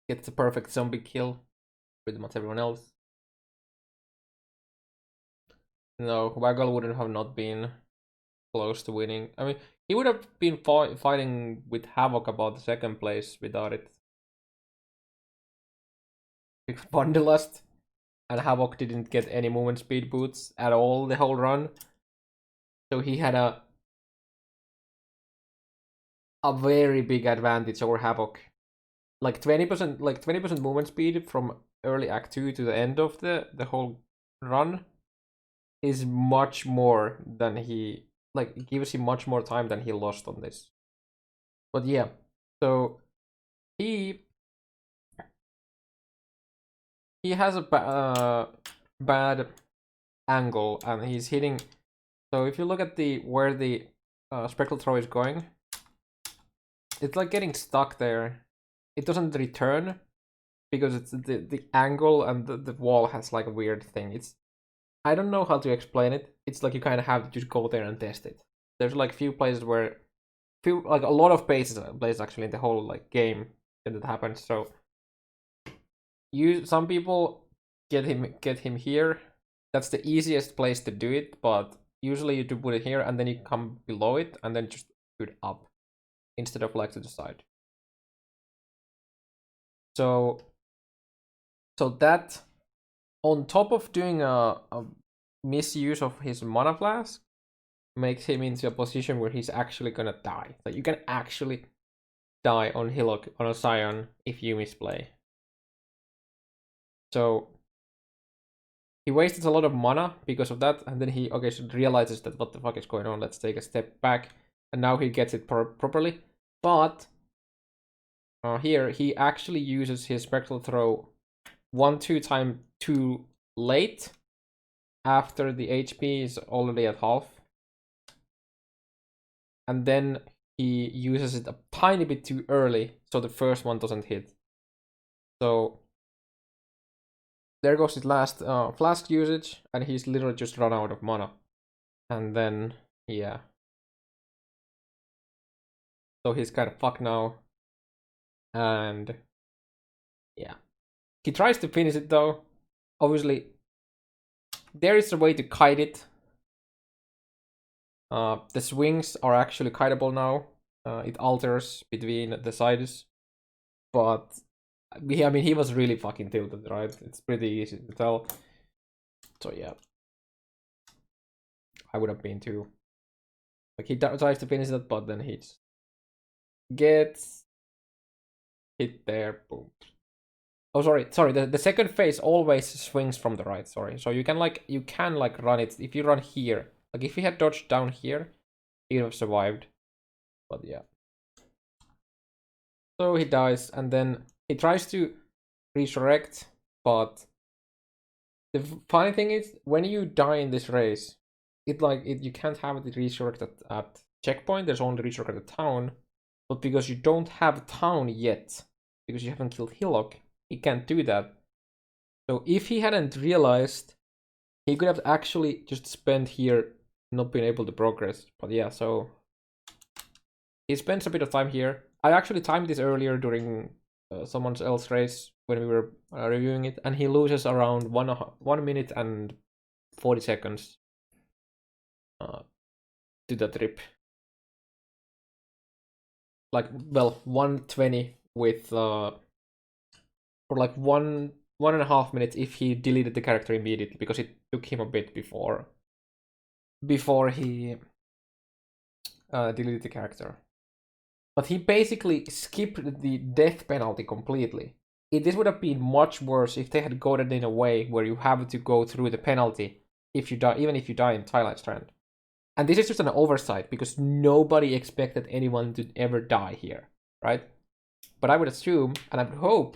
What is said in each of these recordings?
gets the perfect zombie kill. Pretty much everyone else. No, Waggle wouldn't have not been close to winning. I mean, he would have been fighting with Havoc about the second place without it. Wanderlust and Havoc didn't get any movement speed boots at all the whole run. So he had a very big advantage over Havoc. Like 20% movement speed from early Act 2 to the end of the whole run is much more than he it gives him much more time than he lost on this. But yeah, so he has a bad angle and he's hitting. So if you look at the where the spectral throw is going, it's like getting stuck there. It doesn't return because it's the angle and the wall has like a weird thing. It's I don't know how to explain it. It's like you kind of have to just go there and test it. There's like few places where like a lot of places actually in the whole like game that happens. So some people get him here. That's the easiest place to do it, but usually you do put it here and then you come below it and then just put it up instead of like to the side. So that on top of doing a misuse of his mana flask makes him into a position where he's actually gonna die. Like you can actually die on Hillock on a Scion if you misplay. So he wasted a lot of mana because of that, and then he realizes that what the fuck is going on. Let's take a step back, and now he gets it properly. But here he actually uses his spectral throw 1-2 time too late after the HP is already at half. And then he uses it a tiny bit too early, so the first one doesn't hit. So there goes his last flask usage, and he's literally just run out of mana. And then, yeah. So he's kind of fucked now. And, yeah. He tries to finish it though. Obviously, there is a way to kite it. The swings are actually kiteable now. It alters between the sides. But I mean, he was really fucking tilted, right? It's pretty easy to tell. So yeah, I would have been too. Like he tries to finish that, but then he just gets hit there. Boom. Oh, sorry. The second phase always swings from the right. Sorry. So you can run it if you run here. Like if he had dodged down here, he would have survived. But yeah. So he dies, and then he tries to resurrect, but the funny thing is, when you die in this race, you can't have it resurrect at checkpoint. There's only resurrect at town, but because you don't have town yet, because you haven't killed Hillock, he can't do that. So if he hadn't realized, he could have actually just spent here not being able to progress. But yeah, so he spends a bit of time here. I actually timed this earlier during someone else's race when we were reviewing it, and he loses around 1 minute and 40 seconds to the trip. Like, well, 120 with for like 1.5 minutes if he deleted the character immediately, because it took him a bit before he deleted the character. But he basically skipped the death penalty completely. This would have been much worse if they had got it in a way where you have to go through the penalty if you die, even if you die in Twilight Strand. And this is just an oversight because nobody expected anyone to ever die here, right? But I would assume, and I would hope,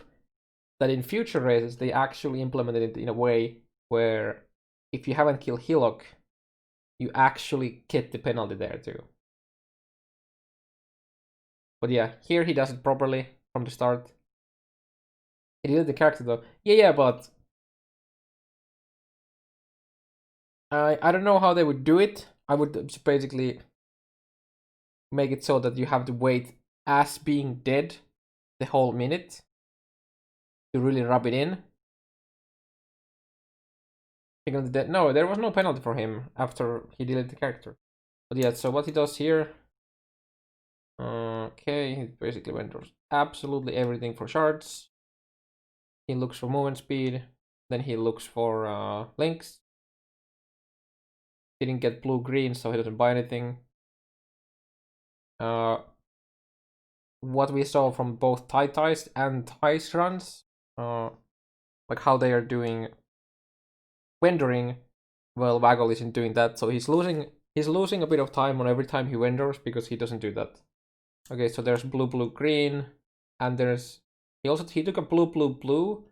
that in future races they actually implemented it in a way where if you haven't killed Hillock, you actually get the penalty there too. But yeah, here he does it properly from the start. He did the character though. Yeah, but I don't know how they would do it. I would just basically make it so that you have to wait as being dead the whole minute. to really rub it in. No, there was no penalty for him after he deleted the character. But yeah, so what he does here, okay, he basically vendors absolutely everything for shards. He looks for movement speed, then he looks for links. He didn't get blue-green, so he doesn't buy anything. What we saw from both ties and ties runs, like how they are doing vendoring, well, Waggle isn't doing that, so he's losing a bit of time on every time he vendors because he doesn't do that. Okay, so there's blue, blue, green, and there's he took a blue, blue, blue.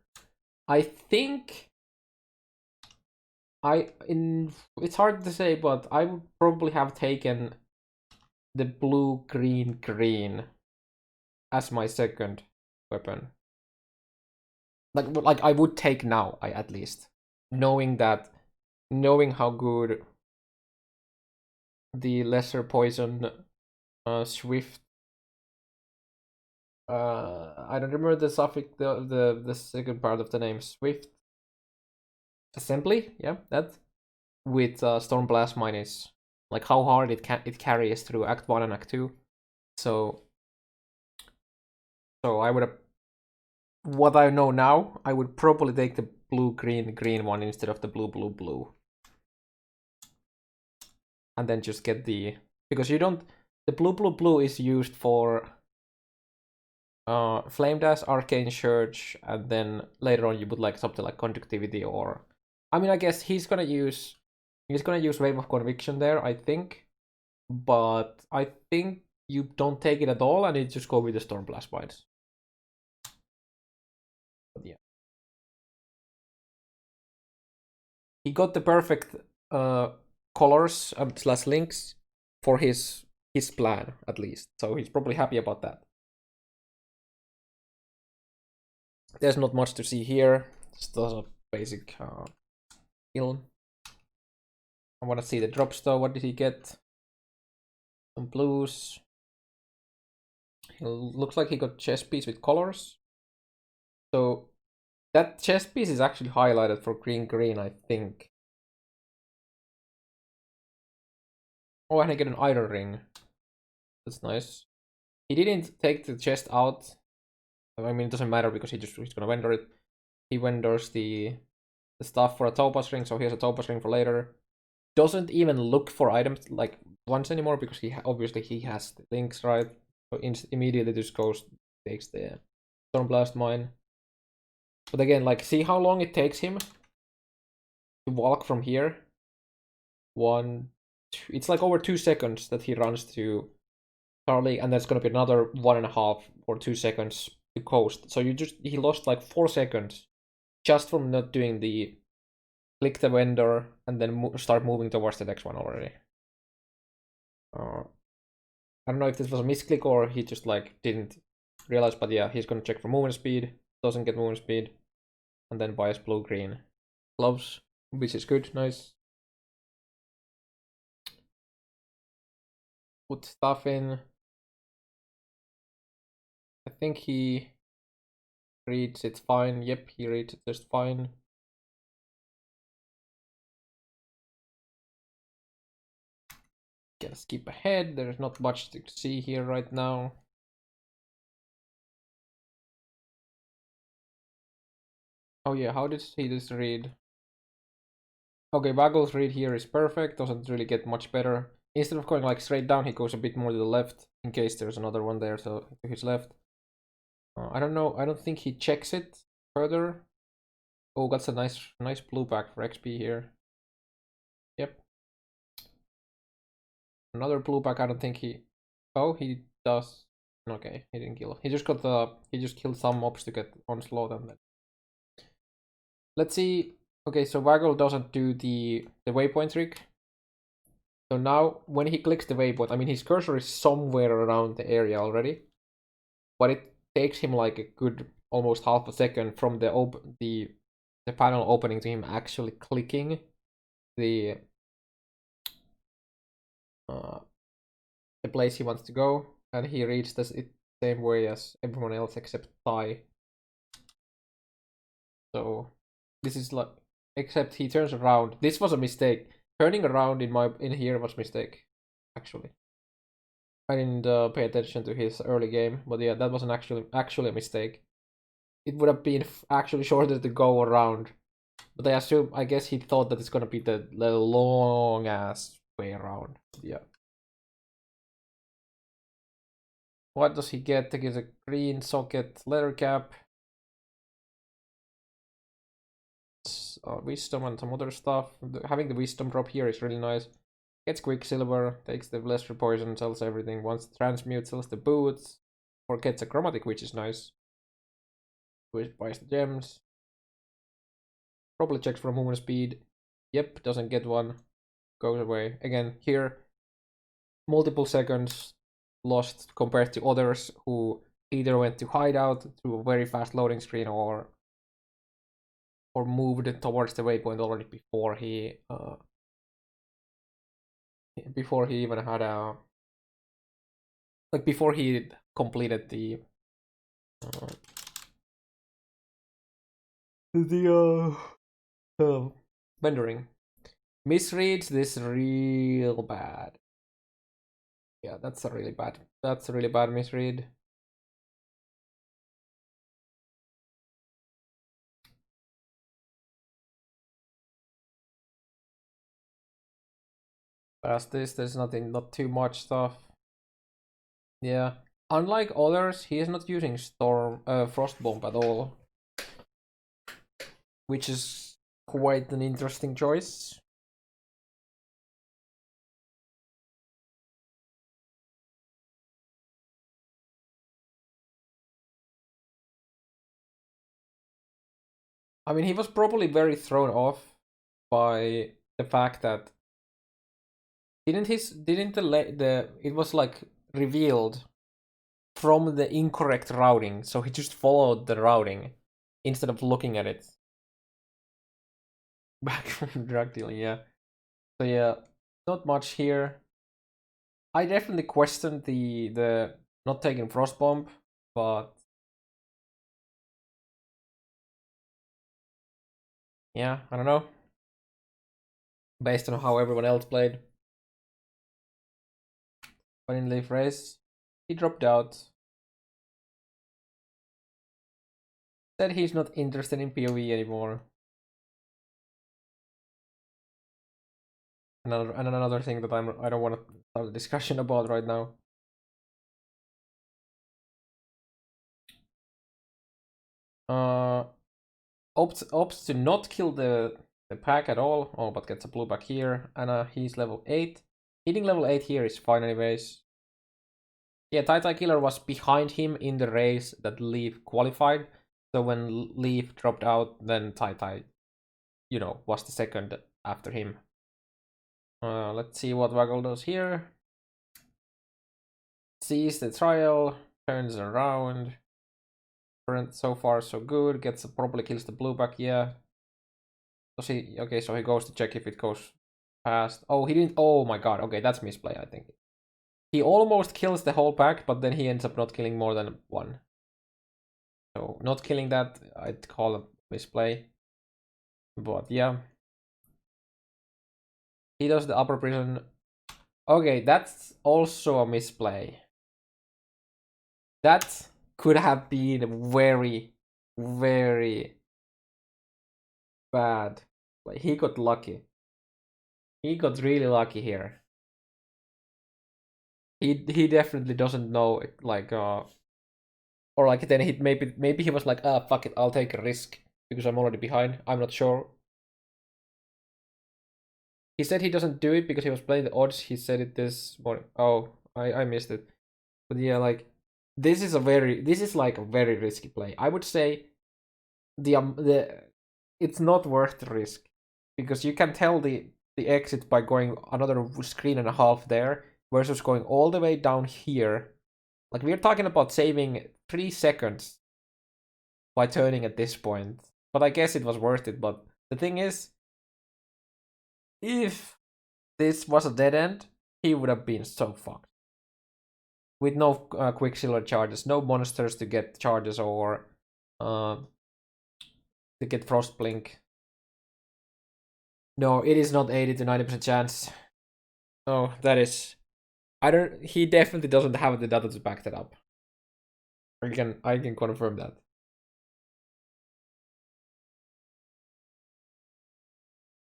I think it's hard to say, but I would probably have taken the blue, green, green as my second weapon. Like I would take now, at least knowing how good the lesser poison swift. I don't remember the suffix, the second part of the name, swift assembly. Yeah, that with storm blast mine is like how hard it carries through Act 1 and Act 2. So I would have, what I know now, I would probably take the blue green green one instead of the blue blue blue, and then just get because you don't, the blue blue blue is used for Flame Dash, Arcane Surge, and then later on you would like something like Conductivity, or I mean I guess he's gonna use Wave of Conviction there, I think, but I think you don't take it at all and you just go with the Storm Blast Bites. But yeah, he got the perfect colors slash links for his plan at least, so he's probably happy about that. There's not much to see here, just a basic heal. I want to see the drops though. What did he get? Some blues. He looks like he got chest piece with colors. So that chest piece is actually highlighted for green green, I think. Oh, and I get an iron ring. That's nice. He didn't take the chest out. I mean, it doesn't matter because he's gonna vendor it. He vendors the stuff for a topaz ring, so here's a topaz ring for later. Doesn't even look for items like once anymore because obviously he has the links, right? So immediately just goes, takes the Stormblast mine. But again, like, see how long it takes him to walk from here? It's like over 2 seconds that he runs to Charlie, and that's gonna be another 1.5 or 2 seconds to coast. So he lost like 4 seconds just from not doing the click the vendor and then start moving towards the next one already. I don't know if this was a misclick or he just like didn't realize, but yeah, he's gonna check for movement speed, doesn't get movement speed, and then buys blue green gloves, which is good, nice. Put stuff in. I think he reads it fine. Yep, he reads it just fine. Can skip ahead. There's not much to see here right now. Oh yeah, how did he just read? Okay, Waggle's read here is perfect. Doesn't really get much better. Instead of going like straight down, he goes a bit more to the left in case there's another one there. So to his left. I don't know. I don't think he checks it further. Oh, that's a nice blue back for XP here. Yep. Another blue back. I don't think he. Oh, he does. Okay, he didn't kill. He just killed some mobs to get onslaught and then. Let's see. Okay, so Waggle doesn't do the waypoint trick. So now when he clicks the waypoint, I mean his cursor is somewhere around the area already, but it takes him like a good almost half a second from the panel opening to him actually clicking the place he wants to go, and he reads it same way as everyone else except Ty. So this is like, except he turns around. This was a mistake. Turning around in here was a mistake, actually. I didn't pay attention to his early game, but yeah, that was an actually a mistake. It would have been actually shorter to go around, but I guess he thought that it's gonna be the long ass way around. Yeah. What does he get? He gets a green socket leather cap, wisdom and some other stuff. Having the wisdom drop here is really nice. Gets Quicksilver, takes the lesser poison, sells everything. Wants to transmute, sells the boots, or gets a chromatic, which is nice. Which buys the gems. Probably checks for movement speed. Yep, doesn't get one. Goes away. Again, here, multiple seconds lost compared to others who either went to hideout through a very fast loading screen or moved towards the waypoint already before he even had a before he completed the vendoring. Misreads this real bad. Yeah, that's a really bad misread. Past this, there's not too much stuff. Yeah. Unlike others, he is not using Frost Bomb at all. Which is quite an interesting choice. I mean, he was probably very thrown off by the fact that didn't it was like revealed from the incorrect routing, so he just followed the routing instead of looking at it. Back from drug dealing, yeah. So yeah, not much here. I definitely questioned the not taking Frost Bomb, but yeah, I don't know. Based on how everyone else played. But in Leaf Race, he dropped out. Said he's not interested in POE anymore. Another thing that I don't want to start a discussion about right now. Opts to not kill the pack at all. Oh, but gets a blue back here. And he's level 8. Hitting level 8 here is fine anyways. Yeah, Tai Killer was behind him in the race that Leaf qualified. So when Leaf dropped out, then Tai, was the second after him. Let's see what Waggle does here. Sees the trial, turns around. So far, so good. Probably kills the blue back, yeah. Okay, so he goes to check if it goes past. Oh, he didn't. Oh my god. Okay, that's misplay, I think. He almost kills the whole pack, but then he ends up not killing more than one. So not killing that, I'd call it misplay. But yeah. He does the upper prison. Okay, that's also a misplay. That could have been very, very bad. Like, he got lucky. He got really lucky here. He definitely doesn't know, like, or like then maybe he was like, fuck it, I'll take a risk because I'm already behind. I'm not sure. He said he doesn't do it because he was playing the odds. He said it this morning. Oh, I missed it. But yeah, like this is like a very risky play. I would say the it's not worth the risk because you can tell the exit by going another screen and a half there versus going all the way down here. Like we're talking about saving 3 seconds by turning at this point. But I guess it was worth it. But the thing is, if this was a dead end, he would have been so fucked. With no Quicksilver charges, no monsters to get charges or to get Frost Blink. No, it is not 80 to 90% chance. No, that is. I don't. He definitely doesn't have the data to back that up. I can confirm that.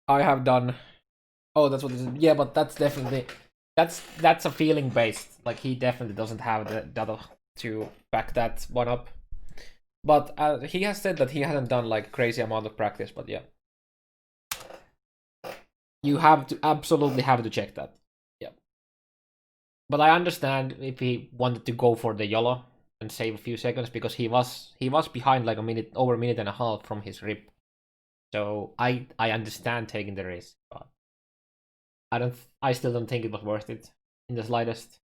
I have done. Oh, that's what this is. Yeah, but that's definitely that's a feeling based. Like he definitely doesn't have the data to back that one up. But he has said that he hasn't done like crazy amount of practice. But yeah, you have to absolutely have to check that. Yeah. But I understand if he wanted to go for the YOLO and save a few seconds because he was behind like over a minute and a half from his rip. So I understand taking the risk, but I still don't think it was worth it in the slightest.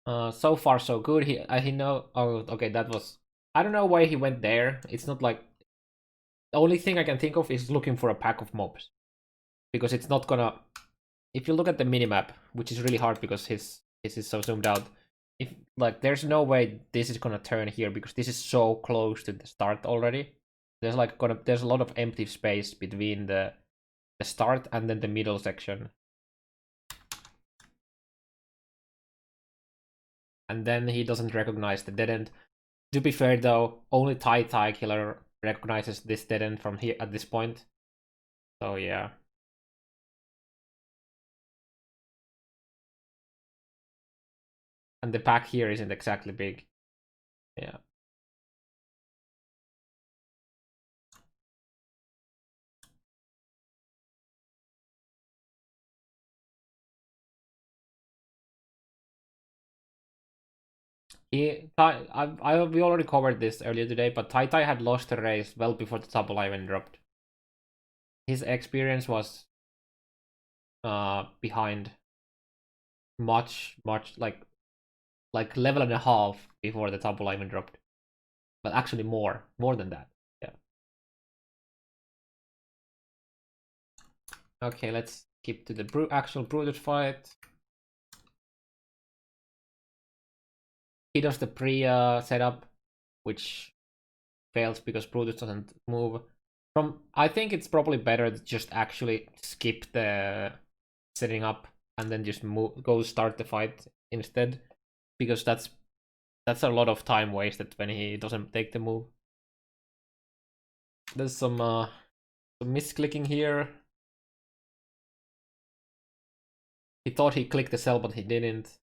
So far so good. He know. Oh, okay. That was. I don't know why he went there. It's not like the only thing I can think of is looking for a pack of mobs, because it's not gonna. If you look at the minimap, which is really hard because his is so zoomed out. If like, there's no way this is gonna turn here because this is so close to the start already. There's a lot of empty space between the start and then the middle section. And then he doesn't recognize the dead end. To be fair though, only Tai Killer recognizes this dead end from here at this point. So yeah. And the pack here isn't exactly big. Yeah. We already covered this earlier today, but Tai had lost the race well before the double even dropped. His experience was behind much like level and a half before the double even dropped. But actually more than that. Yeah. Okay, let's skip to the actual Brutus fight. He does the pre setup, which fails because Brutus doesn't move. I think it's probably better to just actually skip the setting up and then just go start the fight instead, because that's a lot of time wasted when he doesn't take the move. There's some misclicking here. He thought he clicked the cell, but he didn't.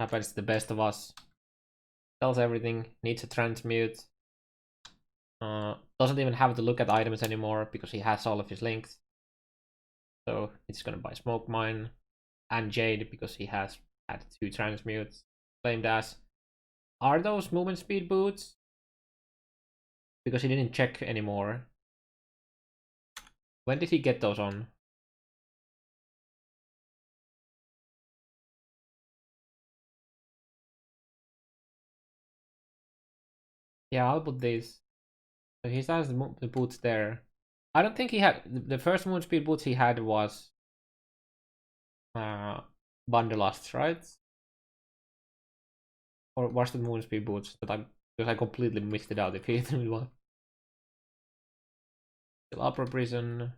Happens to the best of us. Tells everything. Needs a transmute. Doesn't even have to look at items anymore because he has all of his links. So it's gonna buy Smoke Mine and Jade because he has had 2 transmutes. Claimed as. Are those movement speed boots? Because he didn't check anymore. When did he get those on? Yeah, I'll put these. So he has the boots there. I don't think he had the first movement speed boots he had was Wanderlust, right? Or was the movement speed boots that because I completely missed it out if he didn't one. Still upper prison.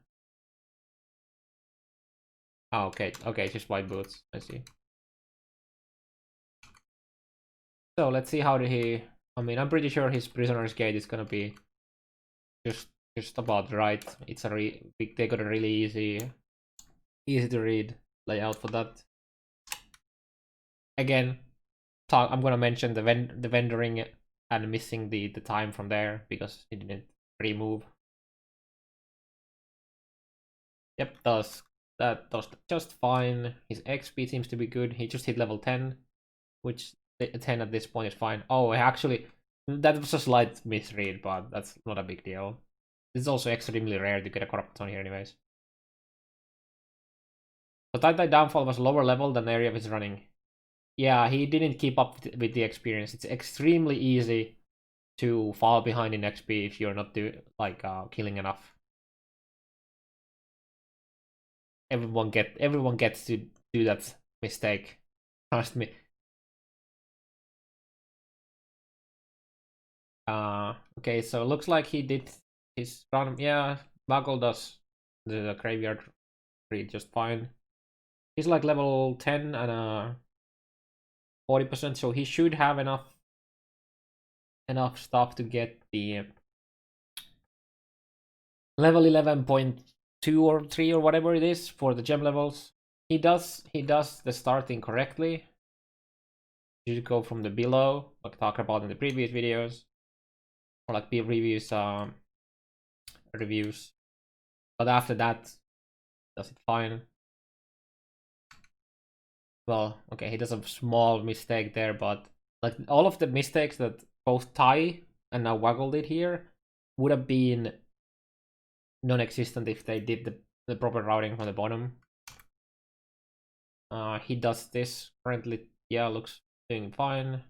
Oh, okay, just white boots. I see. So let's see how he. I mean, I'm pretty sure his prisoner's gate is gonna be just about right. It's they got a really easy to read layout for that. Again, I'm gonna mention the vendoring and missing the time from there because he didn't remove. Yep, that does just fine. His XP seems to be good. He just hit level 10, which 10 at this point is fine. Oh, actually, that was a slight misread, but that's not a big deal. It's also extremely rare to get a corruption here anyways. So Tai Downfall was lower level than the area of his running. Yeah, he didn't keep up with the experience. It's extremely easy to fall behind in XP if you're not killing enough. everyone gets to do that mistake. Trust me. Okay, so looks like he did his run. Yeah, Waggle does the graveyard read just fine. He's like level 10 and 40%, so he should have enough stuff to get the level 11.2 or 3 or whatever it is for the gem levels. He does the starting correctly. You should go from the below, like talked about in the previous videos, or like reviews. But after that, does it fine. Well, okay, he does a small mistake there, but like all of the mistakes that both Ty and now Waggle did here would have been non-existent if they did the proper routing from the bottom. He does this currently. Yeah, looks doing fine.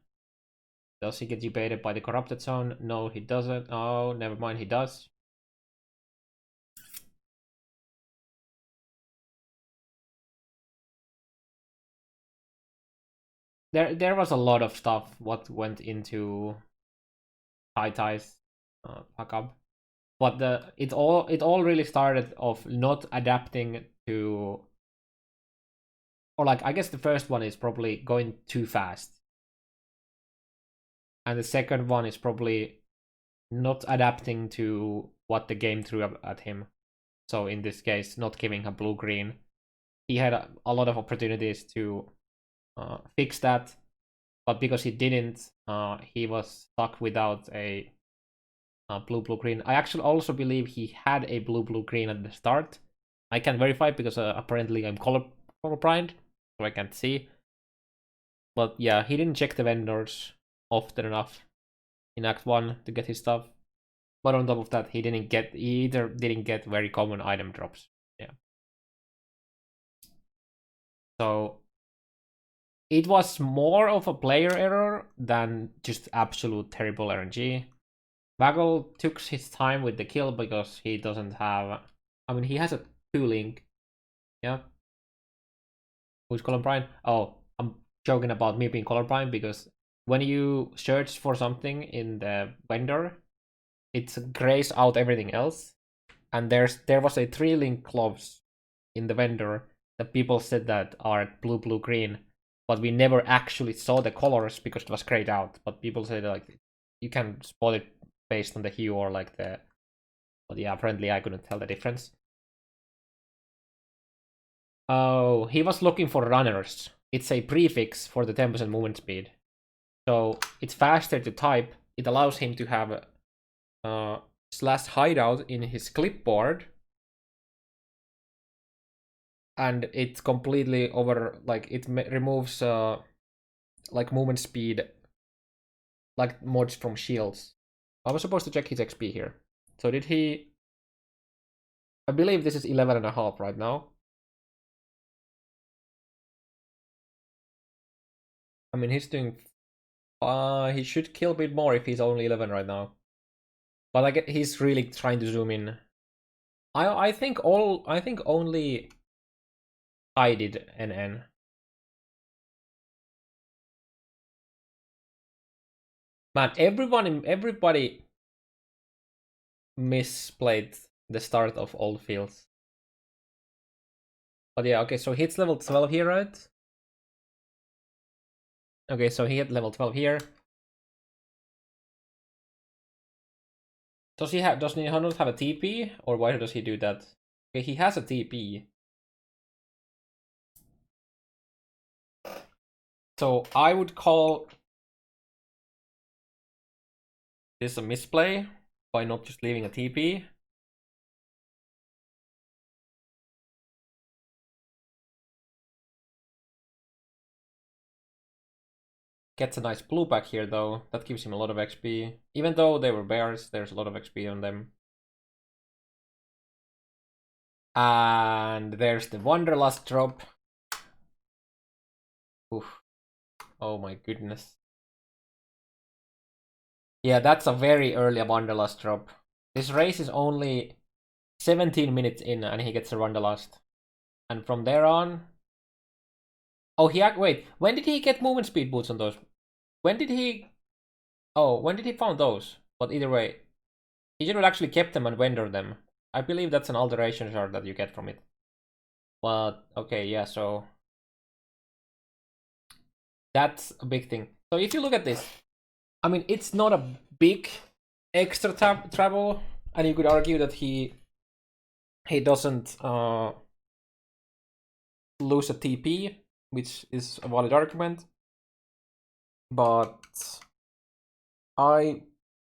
Does he get debated by the corrupted zone? No, he doesn't. Oh, never mind, he does. There was a lot of stuff what went into Ty's fuck up, but it all really started of not adapting to, or like I guess the first one is probably going too fast, and the second one is probably not adapting to what the game threw at him. So in this case, not giving a blue-green. He had a lot of opportunities to fix that, but because he didn't, he was stuck without a blue-green. I actually also believe he had a blue-green at the start. I can verify because apparently I'm colorblind, so I can't see. But yeah, he didn't check the vendors often enough in Act 1 to get his stuff. But on top of that, he either didn't get very common item drops. Yeah. So it was more of a player error than just absolute terrible RNG. Waggle took his time with the kill because he doesn't have. I mean, he has a 2-link. Yeah. Who's colorblind? Oh, I'm joking about me being colorblind because when you search for something in the vendor, it grays out everything else. And there was a 3-link gloves in the vendor that people said that are blue-green, but we never actually saw the colors because it was grayed out. But people said like you can spot it based on the hue or like the. But yeah, apparently I couldn't tell the difference. Oh, he was looking for runners. It's a prefix for the 10% movement speed. So it's faster to type. It allows him to have slash hideout in his clipboard. And it's completely over, like it removes like movement speed, like mods from shields. I was supposed to check his XP here. So did he? I believe this is 11.5 right now. I mean, he's doing. He should kill a bit more if he's only 11 right now. But I get he's really trying to zoom in. I think only I did NN. Man, everybody misplayed the start of Old Fields. But yeah, okay, so he hits level 12 here, right? Okay, so he hit level 12 here. Does he not have a TP? Or why does he do that? Okay, he has a TP. So I would call this a misplay by not just leaving a TP. Gets a nice blue back here though. That gives him a lot of XP. Even though they were bears, there's a lot of XP on them. And there's the Wanderlust drop. Oof. Oh my goodness. Yeah, that's a very early Wanderlust drop. This race is only 17 minutes in and he gets a Wanderlust. And from there on, oh, wait. When did he get movement speed boots on those? When did he? Oh, when did he found those? But either way, he should have actually kept them and vendored them. I believe that's an alteration shard that you get from it. But okay, yeah. So that's a big thing. So if you look at this, I mean, it's not a big extra travel, and you could argue that he doesn't lose a TP, which is a valid argument. But I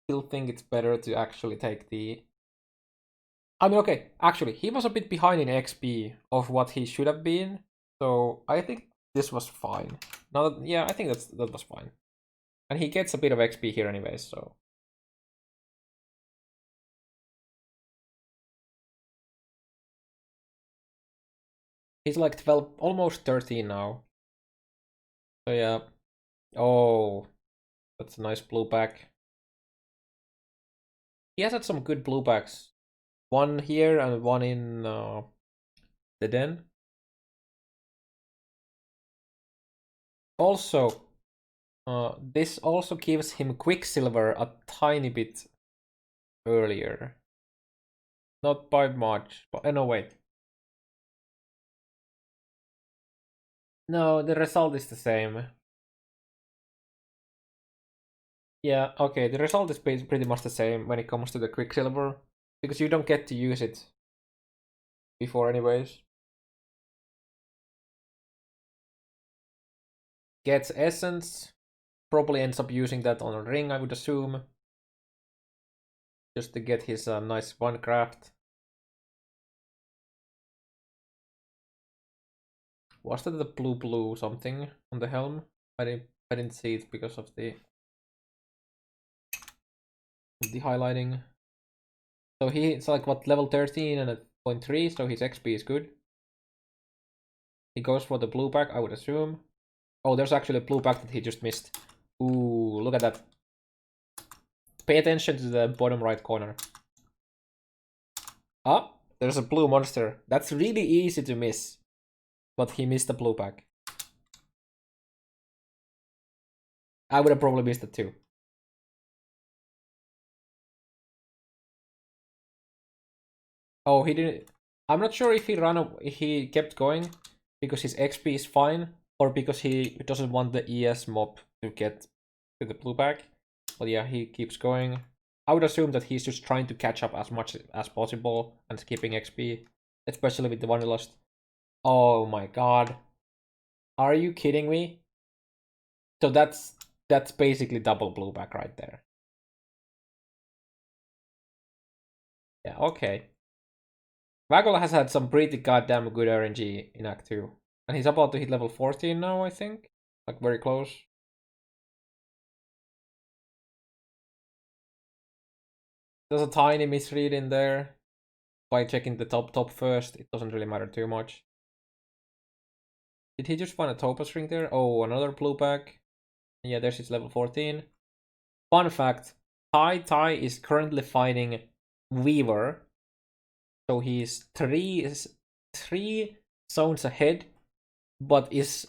still think it's better to actually take the. I mean, okay, actually, he was a bit behind in XP of what he should have been, so I think this was fine. Now, yeah, I think that was fine, and he gets a bit of XP here anyways, so. He's like 12, almost 13 now. So yeah. Oh, that's a nice blue back. He has had some good blue backs. One here and one in the den. Also, this also gives him Quicksilver a tiny bit earlier. Not by much, but no, wait. No, the result is the same. Yeah, okay, the result is pretty much the same when it comes to the Quicksilver, because you don't get to use it before anyways. Gets Essence, probably ends up using that on a ring, I would assume. Just to get his nice one craft. Was that the blue something on the helm? I didn't see it because of the highlighting. So it's like what, level 13 and a 0.3, so his XP is good. He goes for the blue pack, I would assume. Oh, there's actually a blue pack that he just missed. Ooh, look at that. Pay attention to the bottom right corner. Ah, there's a blue monster. That's really easy to miss. But he missed the blue pack. I would have probably missed it too. Oh, he didn't. I'm not sure if he kept going because his XP is fine, or because he doesn't want the ES mob to get to the blue pack. But yeah, he keeps going. I would assume that he's just trying to catch up as much as possible and skipping XP, especially with the Wanderlust. Oh my god. Are you kidding me? So that's basically double blue back right there. Yeah, okay. Waggle has had some pretty goddamn good RNG in Act 2. And he's about to hit level 14 now, I think. Like, very close. There's a tiny misread in there. By checking the top first, it doesn't really matter too much. Did he just find a topaz ring there? Oh, another blue pack. Yeah, there's his level 14. Fun fact, Tai is currently fighting Weaver. So he's three zones ahead, but is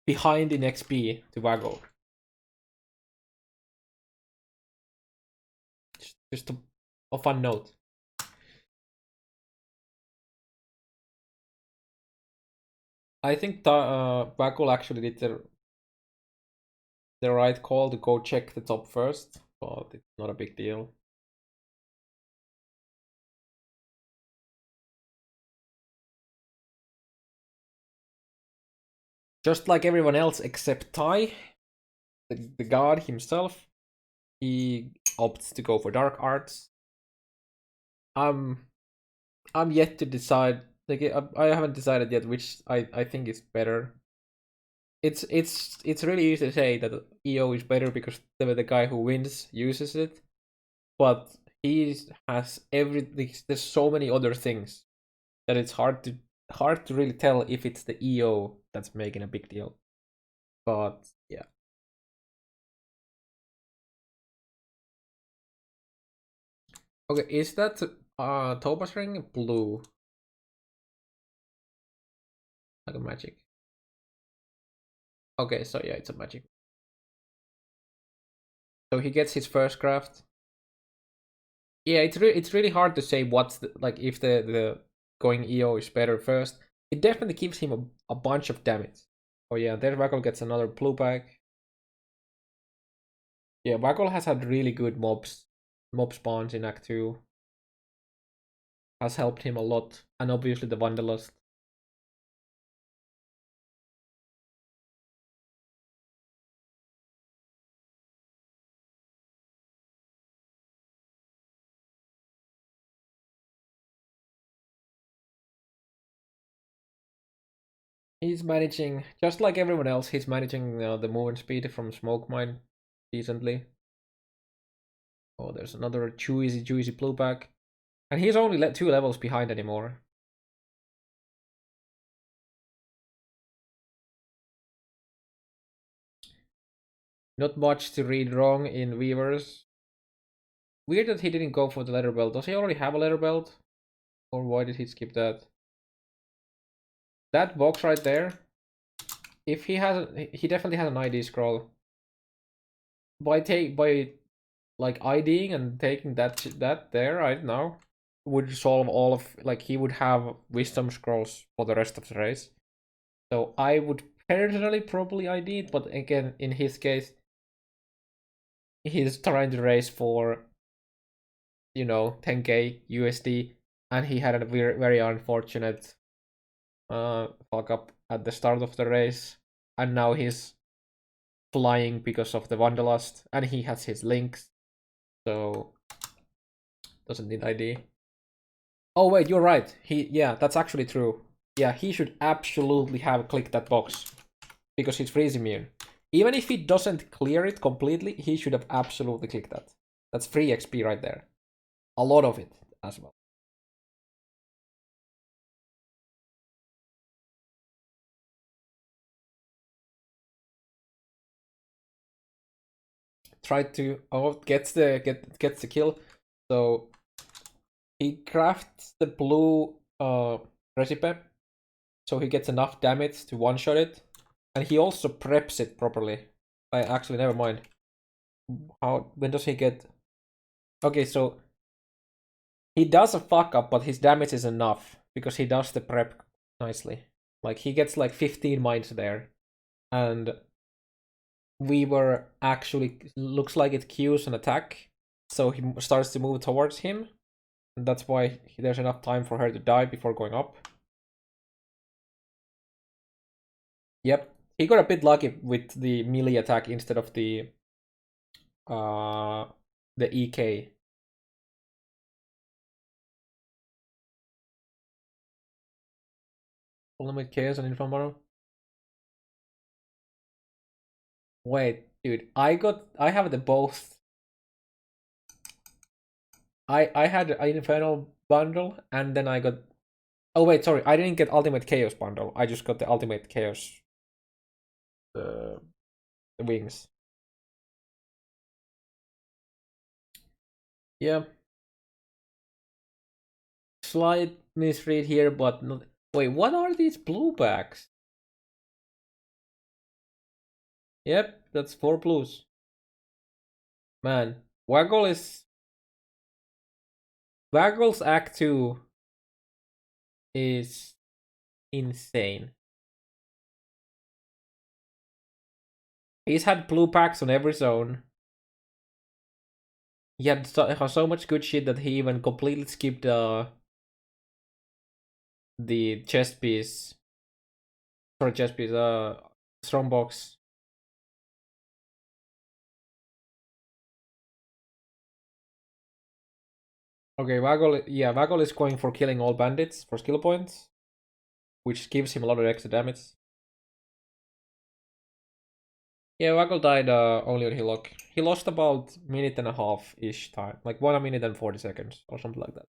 behind in XP to Waggle. Just a fun note. I think Waggle actually did the right call to go check the top first, but it's not a big deal. Just like everyone else except Tai, the god himself, he opts to go for dark arts. I'm yet to decide. Like, I haven't decided yet which I think is better. It's really easy to say that EO is better because the guy who wins uses it, but he has everything. There's so many other things that it's hard to really tell if it's the EO that's making a big deal. But yeah. Okay, is that topaz ring blue? Like a magic. Okay, so yeah, it's a magic. So he gets his first craft. Yeah, it's really hard to say what's like if the going EO is better first. It definitely gives him a bunch of damage. Oh yeah, there Waggle gets another blue back. Yeah, Waggle has had really good mob spawns in Act 2. Has helped him a lot, and obviously the Wanderlust. He's managing, just like everyone else, he's managing the movement speed from Smoke Mine decently. Oh, there's another juicy blue back. And he's only 2 levels behind anymore. Not much to read wrong in Weavers. Weird that he didn't go for the leather belt. Does he already have a leather belt? Or why did he skip that? That box right there, if he has, he definitely has an ID scroll. By like IDing and taking that there right now would solve all of, like, he would have wisdom scrolls for the rest of the race. So I would personally probably ID it, but again, in his case, he's trying to race for 10k USD, and he had a very unfortunate fuck up at the start of the race, and now he's flying because of the Wanderlust, and he has his links, so doesn't need ID. Oh wait, you're right. Yeah, that's actually true. Yeah, he should absolutely have clicked that box because he's freeze immune. Even if he doesn't clear it completely, he should have absolutely clicked that. That's free XP right there. A lot of it as well. Tried to gets the kill. So he crafts the blue recipe, so he gets enough damage to one-shot it, and he also preps it properly. Actually, never mind. When does he get? Okay, so he does a fuck up, but his damage is enough because he does the prep nicely. Like he gets like 15 mines there, and Weaver actually looks like it queues an attack, so he starts to move towards him. And that's why there's enough time for her to die before going up. Yep, he got a bit lucky with the melee attack instead of uh the EK. Ultimate Chaos and Infamaro. Wait, dude, I have the both. I had an Infernal bundle, and then I got. Oh wait, sorry, I didn't get Ultimate Chaos bundle. I just got the Ultimate Chaos uh, wings. Yeah, slight misread here, but not. Wait, what are these blue backs? Yep, that's 4 blues. Man, Waggle's Act 2 is insane. He's had blue packs on every zone. He had so much good shit that he even completely skipped the chest piece. Sorry, chest piece. Strongbox. Okay, Waggle. Yeah, Waggle is going for killing all bandits for skill points, which gives him a lot of extra damage. Yeah, Waggle died only on Hillock. He lost about minute and a half ish time, like 1 minute and 40 seconds or something like that.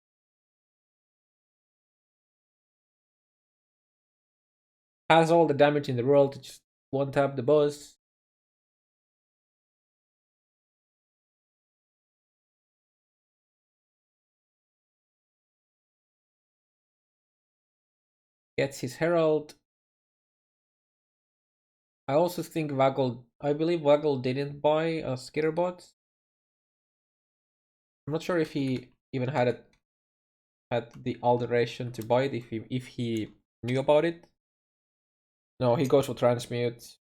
Has all the damage in the world to just one tap the boss. Gets his Herald. I also think Waggle, I believe Waggle didn't buy a Skitterbot. I'm not sure if he even had the alteration to buy it if he knew about it. No, he goes for transmute.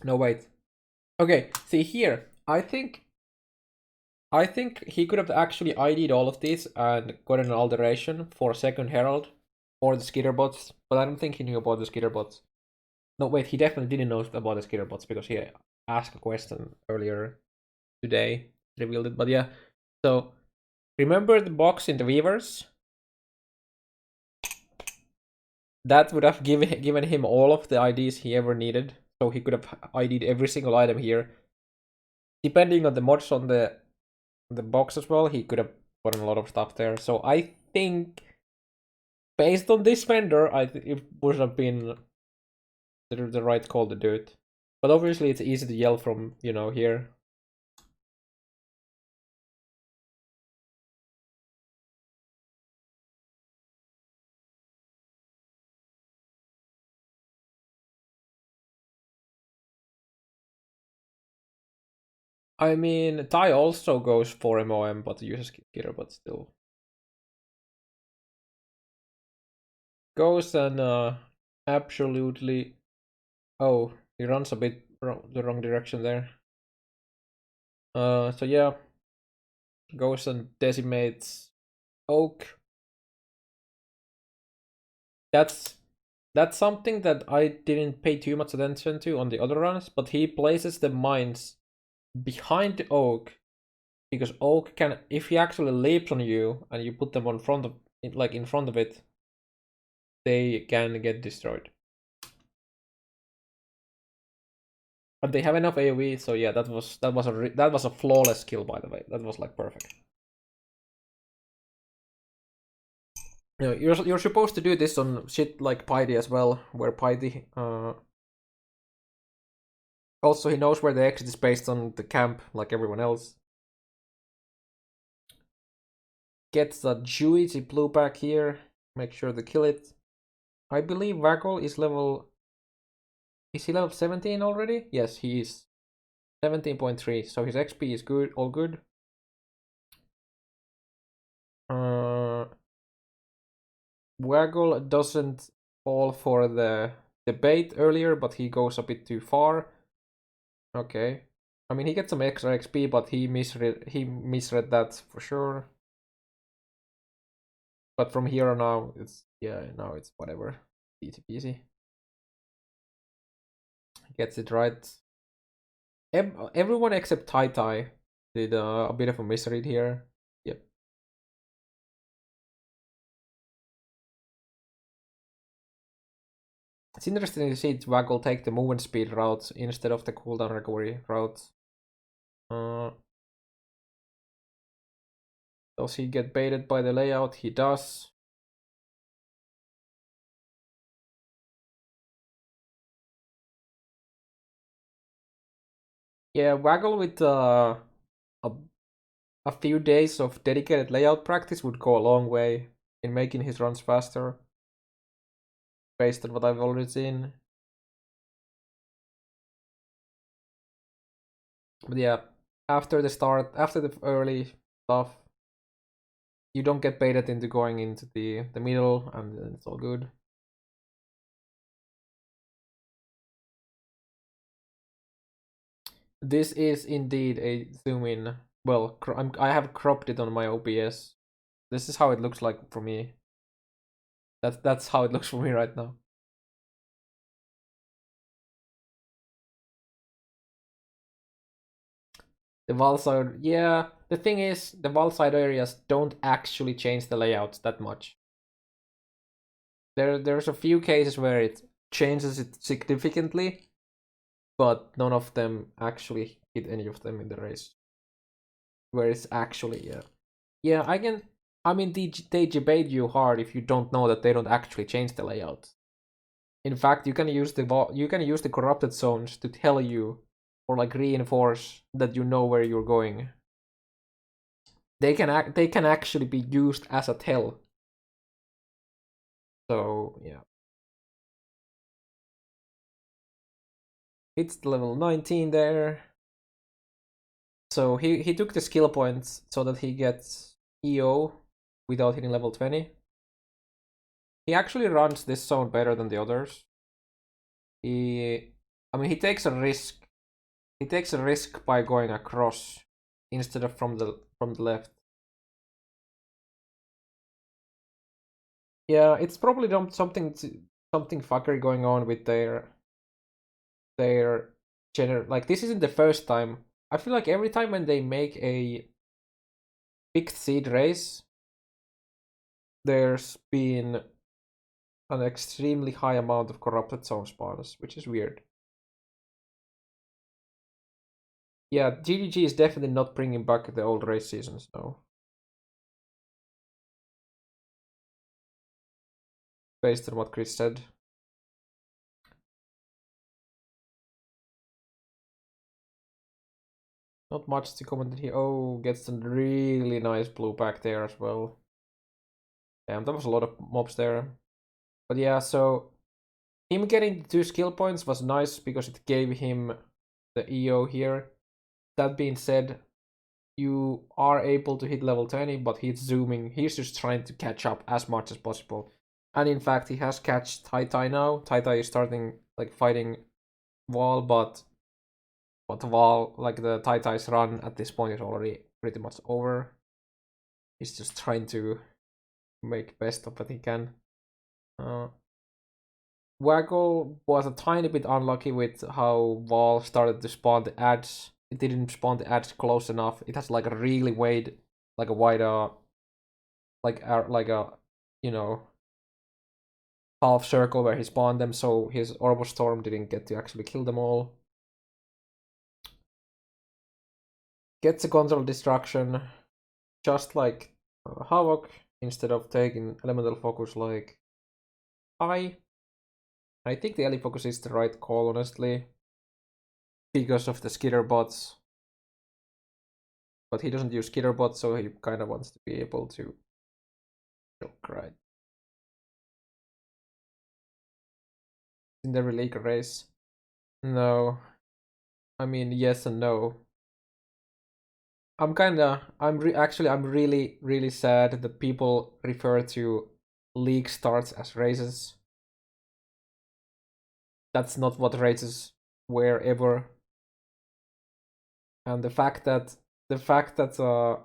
No, wait. Okay, see here. I think he could have actually ID'd all of these and gotten an alteration for Second Herald or the Skitterbots, but I don't think he knew about the Skitterbots. No, wait, he definitely didn't know about the Skitterbots because he asked a question earlier today, revealed it. But yeah, so remember the box in the Weavers? That would have given him all of the IDs he ever needed, so he could have ID'd every single item here. Depending on the mods on the box as well, he could have gotten a lot of stuff there. So I think, based on this vendor, it would have been the right call to do it. But obviously, it's easy to yell from here. I mean, Tai also goes for MOM, but uses Skitter, but still goes and absolutely. Oh, he runs a bit the wrong direction there. So yeah, goes and decimates Oak. That's something that I didn't pay too much attention to on the other runs, but he places the mines behind the Oak because Oak can, if he actually leaps on you and you put them in front of it, they can get destroyed. But they have enough AoE, so yeah, that was a flawless kill, by the way. That was like perfect. You're supposed to do this on shit like Piety as well, where Piety also he knows where the exit is based on the camp, like everyone else. Gets a juicy blue back here. Make sure to kill it. I believe Waggle is level. Is he level 17 already? Yes, he is. 17.3. So his XP is good, all good. Waggle doesn't fall for the bait earlier, but he goes a bit too far. Okay. I mean, he gets some extra XP, but he misread that for sure. But from here on now, now it's whatever. Easy peasy. Gets it right. Everyone except Tai Tai did a bit of a misread here. Yep. It's interesting to see Waggle take the movement speed route instead of the cooldown recovery route. Does he get baited by the layout? He does. Yeah, Waggle with a few days of dedicated layout practice would go a long way in making his runs faster, based on what I've already seen. But yeah, after the early stuff, you don't get baited into going into the middle, and it's all good. This is indeed a zoom in. Well, I have cropped it on my OBS. This is how it looks like for me. That's how it looks for me right now. The wall side, yeah. The thing is, the wall side areas don't actually change the layouts that much. There's a few cases where it changes it significantly, but none of them actually hit any of them in the race. Where it's actually yeah. I mean they debate you hard if you don't know that they don't actually change the layout. In fact, you can use the corrupted zones to tell you or like reinforce that you know where you're going. They can actually be used as a tell. So yeah. It's level 19 there. So he took the skill points so that he gets EO without hitting level 20. He actually runs this zone better than the others. I mean, he takes a risk. He takes a risk by going across instead of from the left. Yeah, it's probably something fuckery going on with their general. Like, this isn't the first time. I feel like every time when they make a big seed race, there's been an extremely high amount of corrupted zone spawns, which is weird. Yeah, GGG is definitely not bringing back the old race seasons, no. Based on what Chris said. Not much to comment here. Oh, gets some really nice blue back there as well. Damn, there was a lot of mobs there. But yeah, so him getting the 2 skill points was nice because it gave him the EO here. That being said, you are able to hit level 20, but he's zooming. He's just trying to catch up as much as possible. And in fact, he has catched Tai Tai now. Tai Tai is starting like fighting Wall, but Wall, like the Tai Tai's run at this point is already pretty much over. He's just trying to make best of what he can. Waggle was a tiny bit unlucky with how Wall started to spawn the ads. It didn't spawn the ads close enough. It has like a really wide, like a wide, like a, you know, half circle where he spawned them, so his Orb of Storm didn't get to actually kill them all. Gets a control destruction, just like Havok, instead of taking elemental focus like I think the Ellie focus is the right call, honestly, because of the skitter bots. But he doesn't use skitter bots, so he kind of wants to be able to choke, right? In the relay race, no. I mean, yes and no. I'm really sad that people refer to league starts as races. That's not what races were ever. And the fact that the,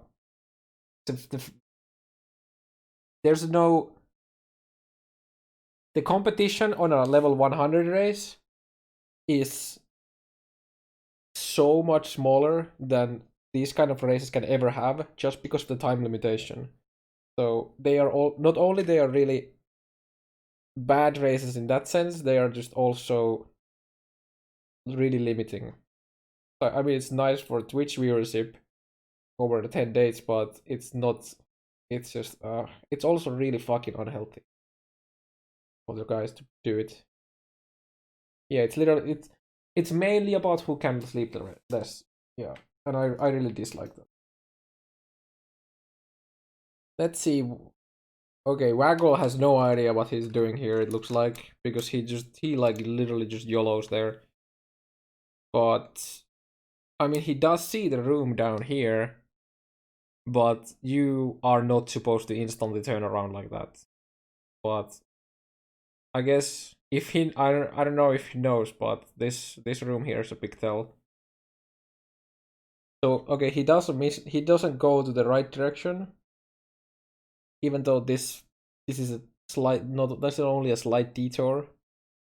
there's no the competition on a level 100 race is so much smaller than these kind of races can ever have, just because of the time limitation. So they are all, not only they are really bad races in that sense, they are just also really limiting. I mean, it's nice for Twitch viewership over the 10 days, but it's not. It's just it's also really fucking unhealthy for the guys to do it. Yeah, it's literally it's mainly about who can sleep the less. Yeah, and I really dislike that. Let's see. Okay, Waggle has no idea what he's doing here, it looks like, because he like literally just YOLOs there. But I mean, he does see the room down here, but you are not supposed to instantly turn around like that. But I guess if he, I don't know if he knows, but this room here is a big tell. So okay, he doesn't go to the right direction, even though this is a slight, not, that's only a slight detour,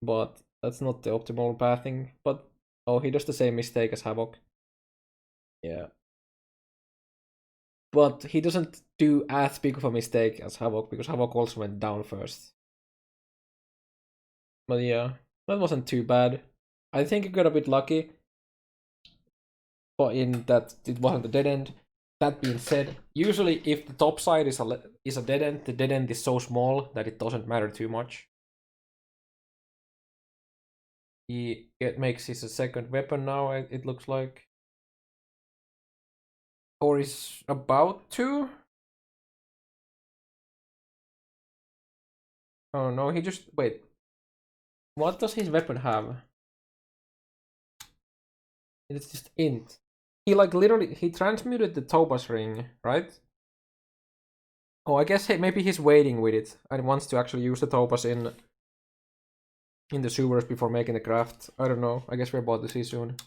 but that's not the optimal pathing. But oh, he does the same mistake as Havok. Yeah, but he doesn't do as big of a mistake as Havok, because Havok also went down first. But yeah, that wasn't too bad. I think he got a bit lucky, but in that it wasn't a dead end. That being said, usually if the top side is a dead end, the dead end is so small that it doesn't matter too much. It makes his second weapon now, it looks like. Or is about to. Oh no, he just wait. What does his weapon have? It's just int. He like literally he transmuted the Topaz ring, right? Oh, I guess maybe he's waiting with it and wants to actually use the Topaz in the sewers before making the craft. I don't know. I guess we're about to see soon.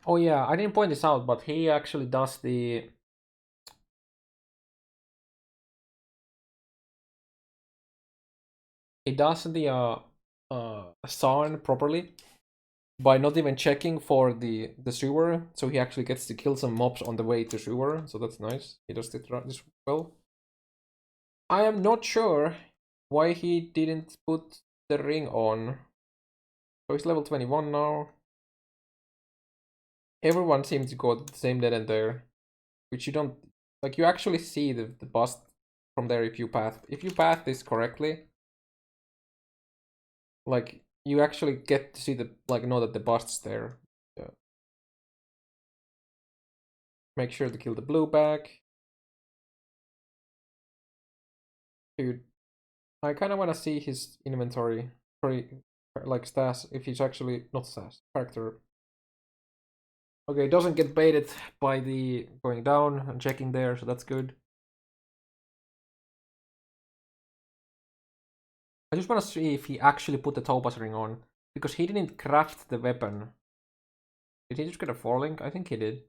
Oh yeah, I didn't point this out, but he actually does the Sarn properly by not even checking for the sewer, so he actually gets to kill some mobs on the way to sewer, so that's nice. He does this well. I am not sure why he didn't put the ring on. So he's level 21 now. Everyone seems to go the same dead end there, which you don't like. You actually see the bust from there if you path this correctly. Like you actually get to see the know that the bust's there. Yeah. Make sure to kill the blue back. Dude, I kind of want to see his inventory, like stats, if he's actually not stats character. Okay, doesn't get baited by the going down and checking there, so that's good. I just want to see if he actually put the Topaz ring on, because he didn't craft the weapon. Did he just get a 4-link? I think he did.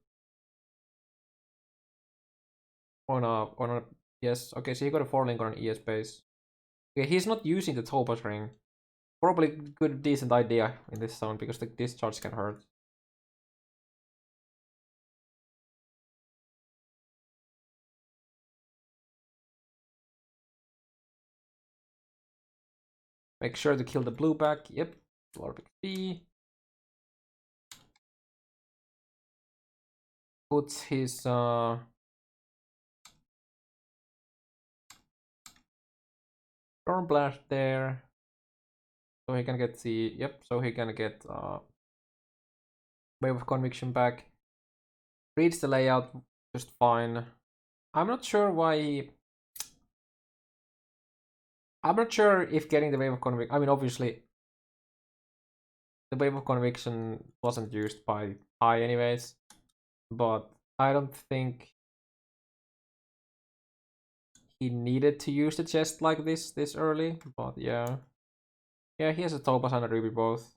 On a yes. Okay, so he got a 4-link on an ES base. Okay, he's not using the Topaz ring. Probably good, decent idea in this zone because the discharge can hurt. Make sure to kill the blue back. Yep. Floor B. Puts his Storm Blast there. So he can get the so he can get Wave of Conviction back. Reads the layout just fine. I'm not sure why I'm not sure if getting the Wave of Conviction, I mean obviously the Wave of Conviction wasn't used by High anyways, but I don't think he needed to use the chest like this early, but yeah. Yeah, he has a Topaz and a Ruby both.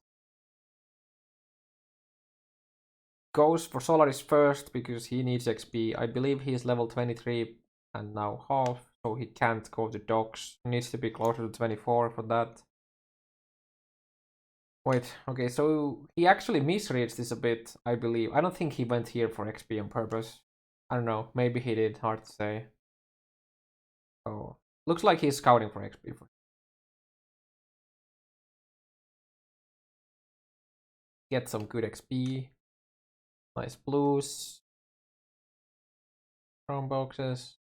Goes for Solaris first because he needs XP. I believe he is level 23 and now half, so he can't go to docks. He needs to be closer to 24 for that. Wait, okay, so he actually misreads this a bit, I believe. I don't think he went here for XP on purpose. I don't know, maybe he did, hard to say. Oh, looks like he's scouting for XP. Get some good XP. Nice blues. Crown boxes.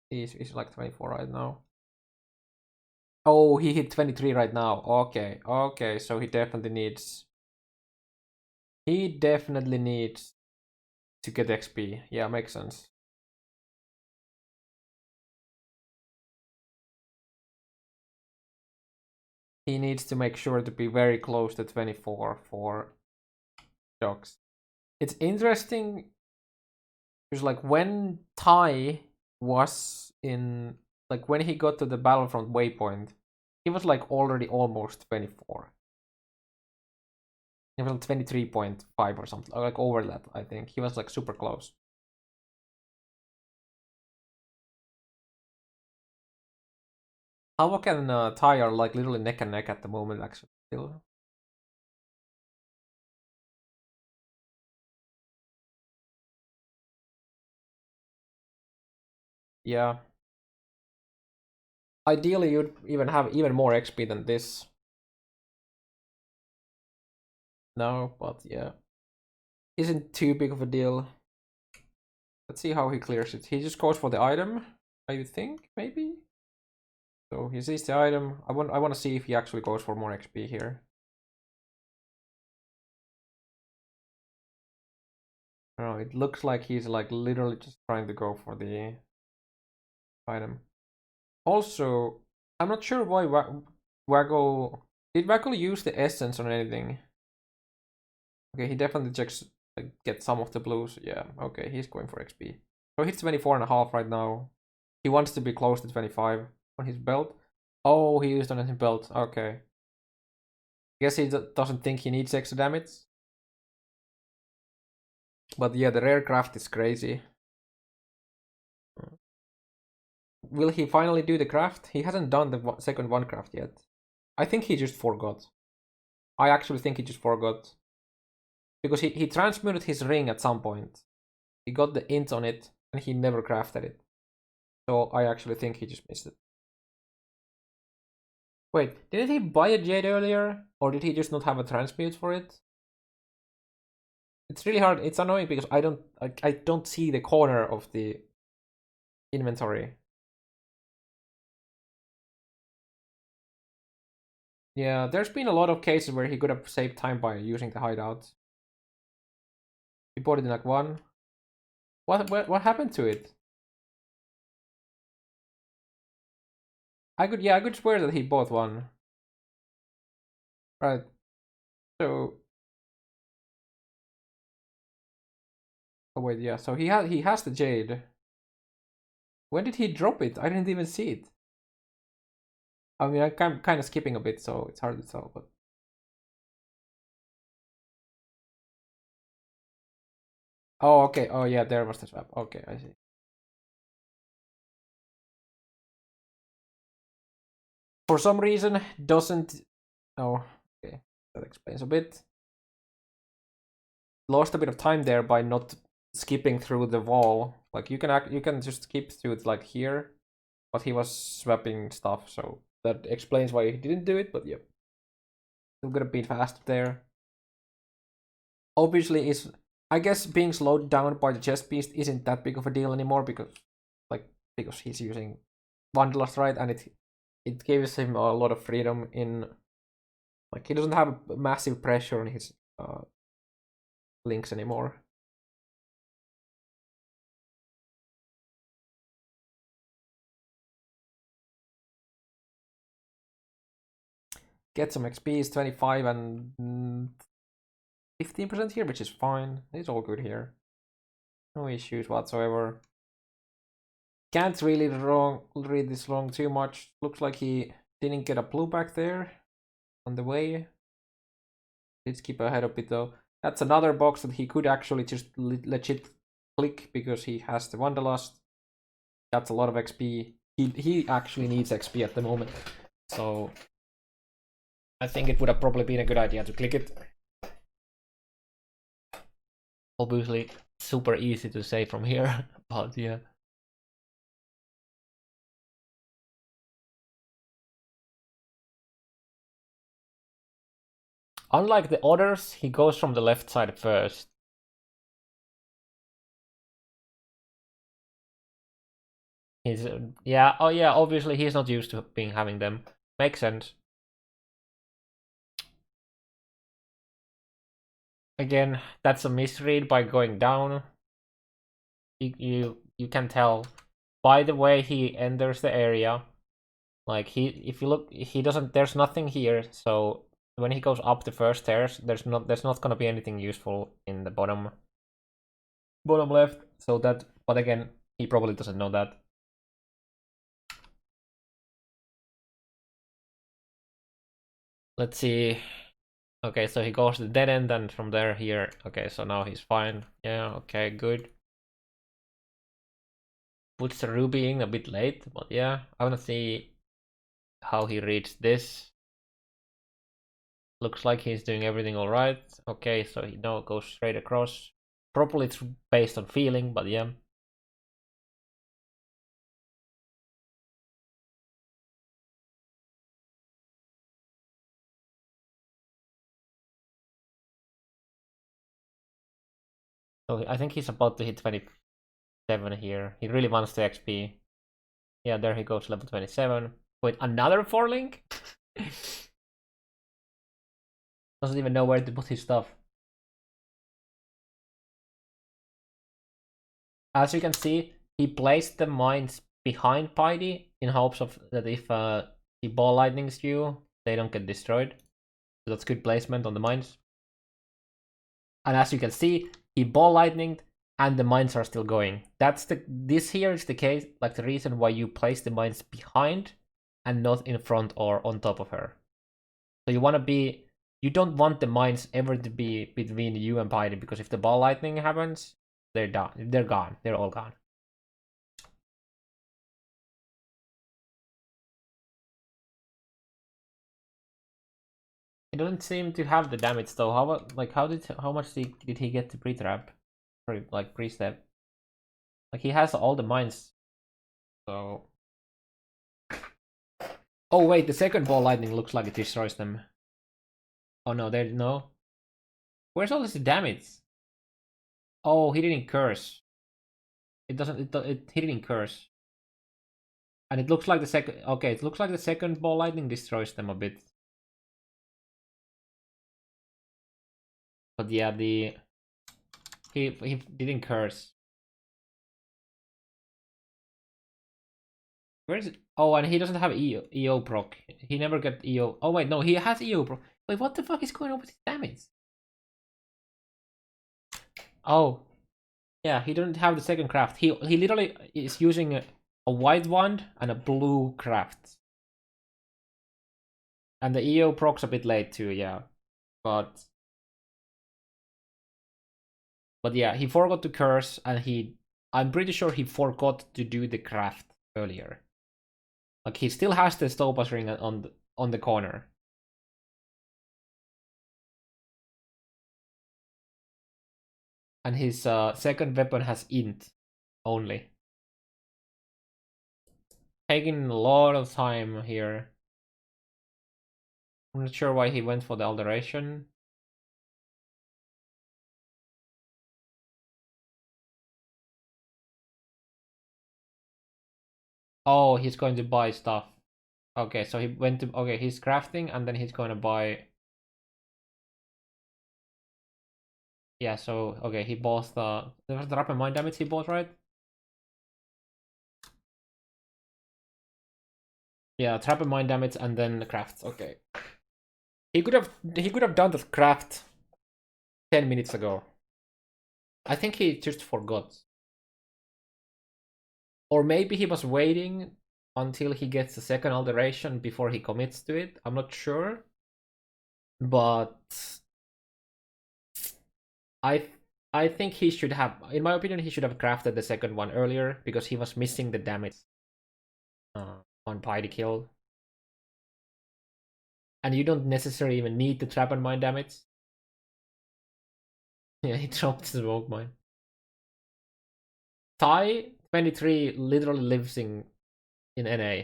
He's like 24 right now. Oh, he hit 23 right now. Okay, okay, so he definitely needs to get XP. Yeah, makes sense. He needs to make sure to be very close to 24 for dogs. It's interesting because like when Ty was in like when he got to the Battlefront waypoint, he was like already almost 24. He was 23.5 or something, like over that, I think. He was like super close. Hillock and Ty are like literally neck and neck at the moment, actually. Still. Yeah. Ideally, you'd even have even more XP than this. No, but yeah. Isn't too big of a deal. Let's see how he clears it. He just goes for the item, I think, maybe? So he sees the item. I want to see if he actually goes for more XP here. No, it looks like he's like literally just trying to go for the item. Also, I'm not sure why Waggle... Did Waggle use the essence on anything? Okay, he definitely checks, like, get some of the blues. Yeah, okay, he's going for XP. So he's 24.5 right now. He wants to be close to 25 on his belt. Oh, he used on his belt. Okay. Guess he doesn't think he needs extra damage. But yeah, the rare craft is crazy. Will he finally do the craft? He hasn't done the second one craft yet. I think he just forgot. I actually think he just forgot. Because he transmuted his ring at some point. He got the int on it, and he never crafted it. So I actually think he just missed it. Wait, didn't he buy a jade earlier? Or did he just not have a transmute for it? It's really hard. It's annoying because I don't see the corner of the inventory. Yeah, there's been a lot of cases where he could have saved time by using the hideout. He bought it in like one. What happened to it? I could swear that he bought one. Right. So oh wait, yeah. So he has the jade. When did he drop it? I didn't even see it. I mean, I'm kind of skipping a bit, so it's hard to tell. But oh, okay. Oh yeah, there was the swap. Okay, I see. For some reason, doesn't. Oh, okay. That explains a bit. Lost a bit of time there by not skipping through the wall. Like you can just skip through it like here, but he was swapping stuff, so that explains why he didn't do it. But yep, still gonna beat fast there. Obviously, is I guess being slowed down by the chest beast isn't that big of a deal anymore because he's using Wanderlust, right, and it gives him a lot of freedom in, like, he doesn't have massive pressure on his links anymore. Get some XP is 25 and 15% here, which is fine. It's all good here. No issues whatsoever. Can't really read this wrong too much. Looks like he didn't get a blue back there on the way. Did skip ahead a bit though. That's another box that he could actually just legit click because he has the Wanderlust. That's a lot of XP. He actually needs XP at the moment. So I think it would have probably been a good idea to click it. Obviously, super easy to say from here, but yeah. Unlike the others, he goes from the left side first. He's yeah, oh yeah, obviously he's not used to having them. Makes sense. Again, that's a misread by going down. You can tell by the way he enters the area. Like if you look, he doesn't. There's nothing here. So when he goes up the first stairs, there's not gonna be anything useful in the bottom left. So that, but again, he probably doesn't know that. Let's see. Okay, so he goes to the dead end, and from there here. Okay, so now he's fine. Yeah. Okay. Good. Puts the ruby in a bit late, but yeah, I wanna see how he reads this. Looks like he's doing everything alright. Okay, so he now goes straight across. Probably it's based on feeling, but yeah. So I think he's about to hit 20. 7 here. He really wants to XP. Yeah, there he goes, level 27. Wait, another 4 link? Doesn't even know where to put his stuff. As you can see, he placed the mines behind Pidy in hopes of that if he ball lightnings you, they don't get destroyed. So that's good placement on the mines. And as you can see, he ball lightninged and the mines are still going. This here is the case, like the reason why you place the mines behind and not in front or on top of her. So you don't want the mines ever to be between you and Pidy, because if the ball lightning happens, they're done. They're gone. They're all gone. He doesn't seem to have the damage though. How much did he get to pre-trap? Like pre-step? Like he has all the mines. So oh wait, the second ball lightning looks like it destroys them. Oh no, there's no. Where's all this damage? Oh, he didn't curse. It doesn't. He didn't curse. And it looks like the second. Okay, it looks like the second ball lightning destroys them a bit. But yeah, he didn't curse. Where is it? Oh, and he doesn't have EO proc. He never got EO. Oh wait, no, he has EO proc. Wait, what the fuck is going on with his damage? Oh, yeah, he doesn't have the second craft. He literally is using a white wand and a blue craft. And the EO proc's a bit late too, yeah. But yeah, he forgot to curse, and I'm pretty sure he forgot to do the craft earlier. Like he still has the Stopas ring on the corner. And his second weapon has int only. Taking a lot of time here. I'm not sure why he went for the alteration. Oh, he's going to buy stuff. Okay, so he went to... Okay, he's crafting and then he's going to buy... Yeah, so... Okay, he bought the... There was the rapid mind damage he bought, right? Yeah, trap and mind damage and then the crafts. Okay. He could have done the craft 10 minutes ago. I think he just forgot. Or maybe he was waiting until he gets the second alteration before he commits to it. I'm not sure. But I think he should have, in my opinion, he should have crafted the second one earlier, because he was missing the damage on Piety kill. And you don't necessarily even need the trap and mine damage. Yeah, he dropped the smoke mine. Ty 23 literally lives in NA.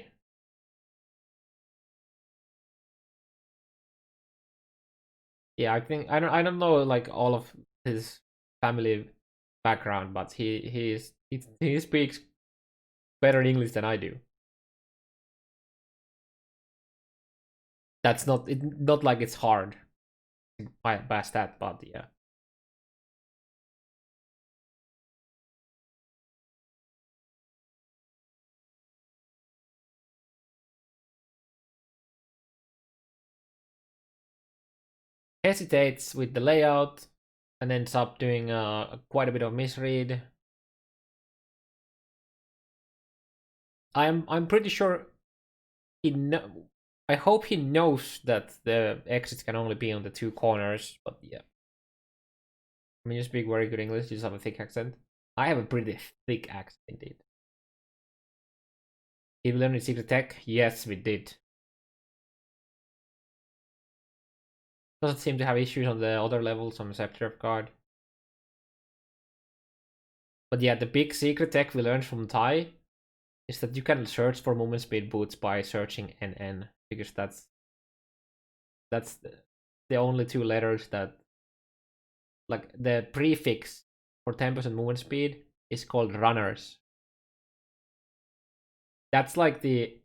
Yeah, I think I don't know like all of his family background, but he speaks better English than I do. That's not like it's hard by stat, but yeah. Hesitates with the layout and ends up doing quite a bit of misread. I'm pretty sure I hope he knows that the exits can only be on the two corners, but yeah. I mean, you speak very good English, you just have a thick accent. I have a pretty thick accent indeed. Did we learn secret tech? Yes, we did. Doesn't seem to have issues on the other levels on the Scepter of God. But yeah, the big secret tech we learned from Tai is that you can search for movement speed boots by searching NN, because that's the only two letters that, like, the prefix for 10% movement speed is called runners. That's like the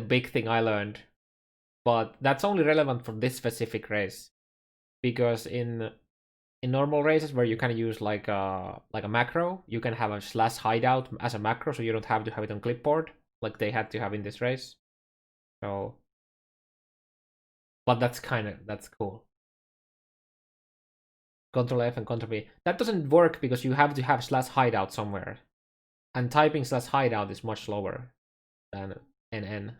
big thing I learned, but that's only relevant for this specific race, because in normal races where you can use like a macro, you can have a slash hideout as a macro, so you don't have to have it on clipboard like they had to have in this race. So, but that's cool. Control F and Control B. That doesn't work because you have to have slash hideout somewhere, and typing slash hideout is much slower than NN.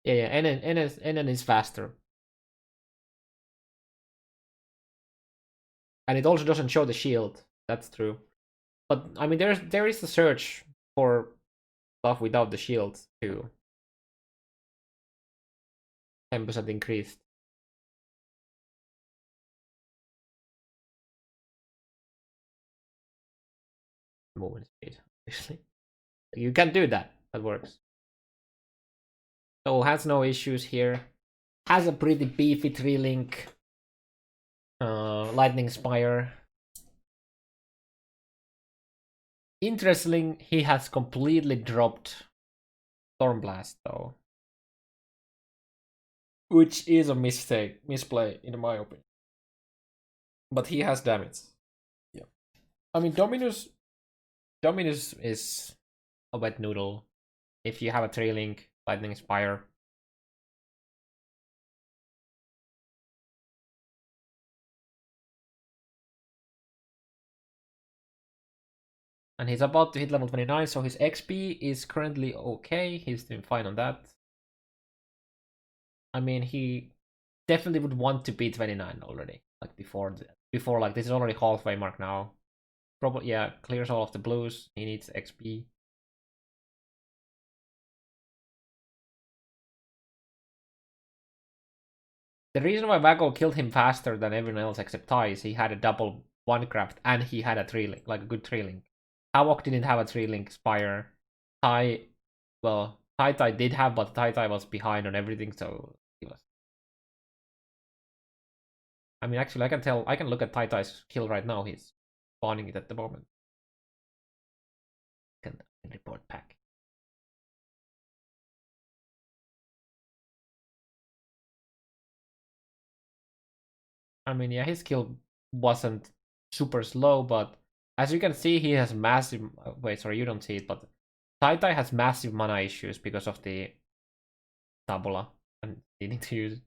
Yeah, NN is faster. And it also doesn't show the shield. That's true. But I mean, there is a search for stuff without the shield too. 10% increased. Movement speed, obviously. You can do that. That works. So has no issues here. Has a pretty beefy 3-link lightning spire. Interesting, he has completely dropped Stormblast though, which is a misplay in my opinion. But he has damage. Yeah, I mean Dominus is a wet noodle. If you have a 3-link lightning spire, and he's about to hit level 29, so his XP is currently okay. He's doing fine on that. I mean, he definitely would want to be 29 already, like before like this is already halfway mark now. Probably, yeah, clears all of the blues. He needs XP. The reason why Waggle killed him faster than everyone else except Ty is he had a double one craft and he had a 3-link, like a good 3-link. Havoc didn't have a 3-link spire. Tai, well, Tai did have, but Tai was behind on everything, so he was. I mean, actually, I can look at Tai's kill right now. He's spawning it at the moment. Can report pack. I mean, yeah, his kill wasn't super slow, but as you can see, he has massive. Wait, sorry, you don't see it, but Tai has massive mana issues because of the tabula and needing to use it.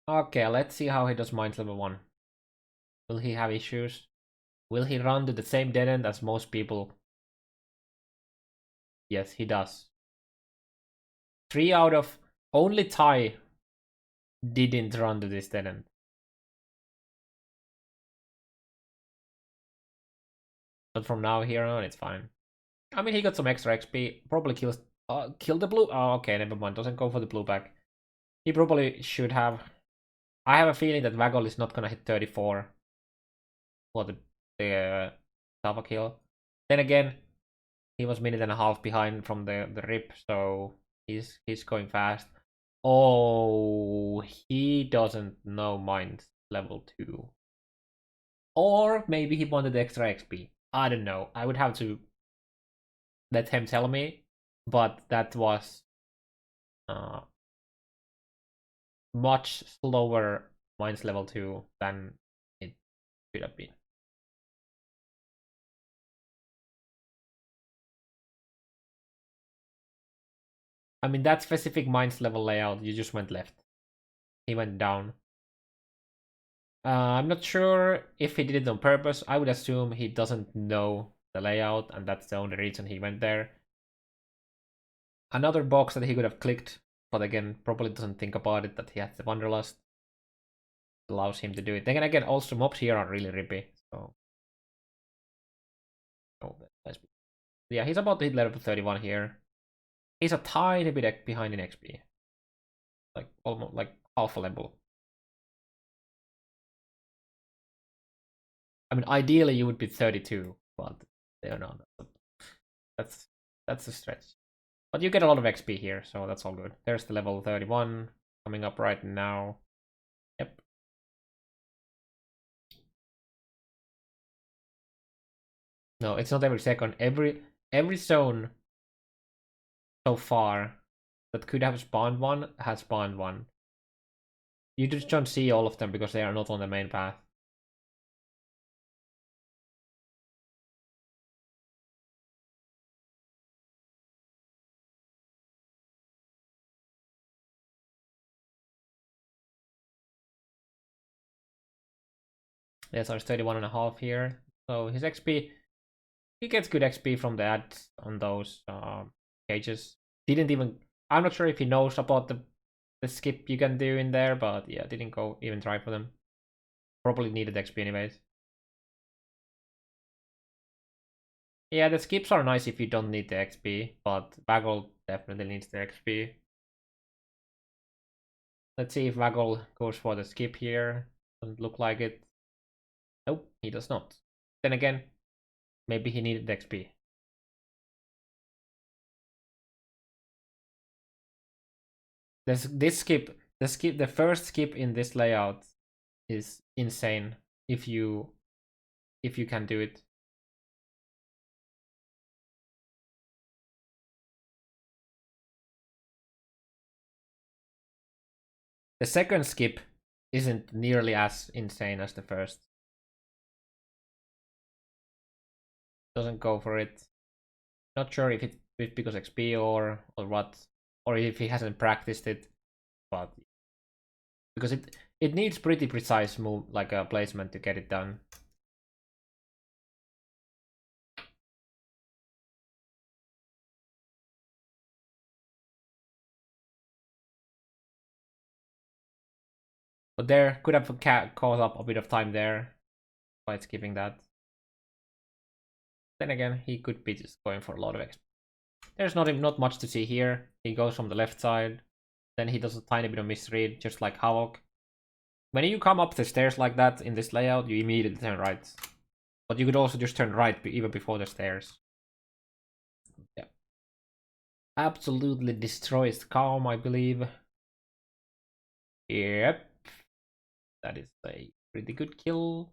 Okay, let's see how he does Mind level 1. Will he have issues? Will he run to the same dead end as most people? Yes, he does. 3 out of only Tai didn't run to this dead end. But from now here on, it's fine. I mean, he got some extra XP. Probably kills. Kill the blue. Oh, okay, never mind. Doesn't go for the blue back. He probably should have. I have a feeling that Waggle is not gonna hit 34 for the Tava kill. Then again, he was minute and a half behind from the rip, so he's going fast. Oh, he doesn't know Mind level 2. Or maybe he wanted extra XP. I don't know. I would have to let him tell me, but that was much slower Minds level 2 than it should have been. I mean, that specific Minds level layout, you just went left. He went down. I'm not sure if he did it on purpose. I would assume he doesn't know the layout, and that's the only reason he went there. Another box that he could have clicked, but again, probably doesn't think about it, that he has the Wanderlust. Allows him to do it. Then again, also mobs here are really rippy, so. Oh, yeah, he's about to hit level 31 here. He's a tiny bit behind in XP. Like, almost like half a level. I mean, ideally you would be 32, but they're not. that's a stretch. But you get a lot of XP here, so that's all good. There's the level 31 coming up right now. Yep. No, it's not every second. Every zone so far that could have spawned one has spawned one. You just don't see all of them because they are not on the main path. Yeah, so it's 31.5 here. So his XP, he gets good XP from the ads on those cages. Didn't even, I'm not sure if he knows about the skip you can do in there, but yeah, didn't go even try for them. Probably needed XP anyways. Yeah, the skips are nice if you don't need the XP, but Waggle definitely needs the XP. Let's see if Waggle goes for the skip here. Doesn't look like it. Nope, he does not. Then again, maybe he needed XP. This skip, the first skip in this layout is insane if you can do it. The second skip isn't nearly as insane as the first. Doesn't go for it. Not sure if it's because XP or what, or if he hasn't practiced it, but because it needs pretty precise move, like a placement to get it done. But there could have caused up a bit of time there by skipping that. Then again, he could be just going for a lot of XP. There's not much to see here. He goes from the left side, then he does a tiny bit of misread, just like Hillock. When you come up the stairs like that in this layout, you immediately turn right. But you could also just turn right even before the stairs. Yeah. Absolutely destroys Calm, I believe. Yep. That is a pretty good kill.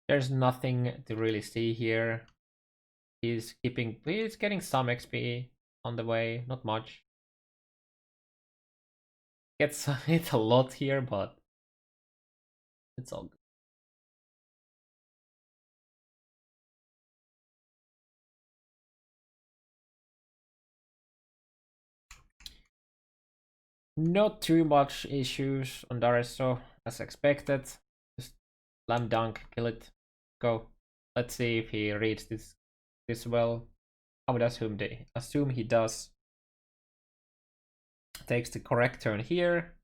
There's nothing to really see here. He's getting some XP on the way, not much. Gets hit a lot here, but it's all good. Not too much issues on Daresso as expected. Just slam dunk, kill it, go. Let's see if he reads this well. I would assume he does. Takes the correct turn here.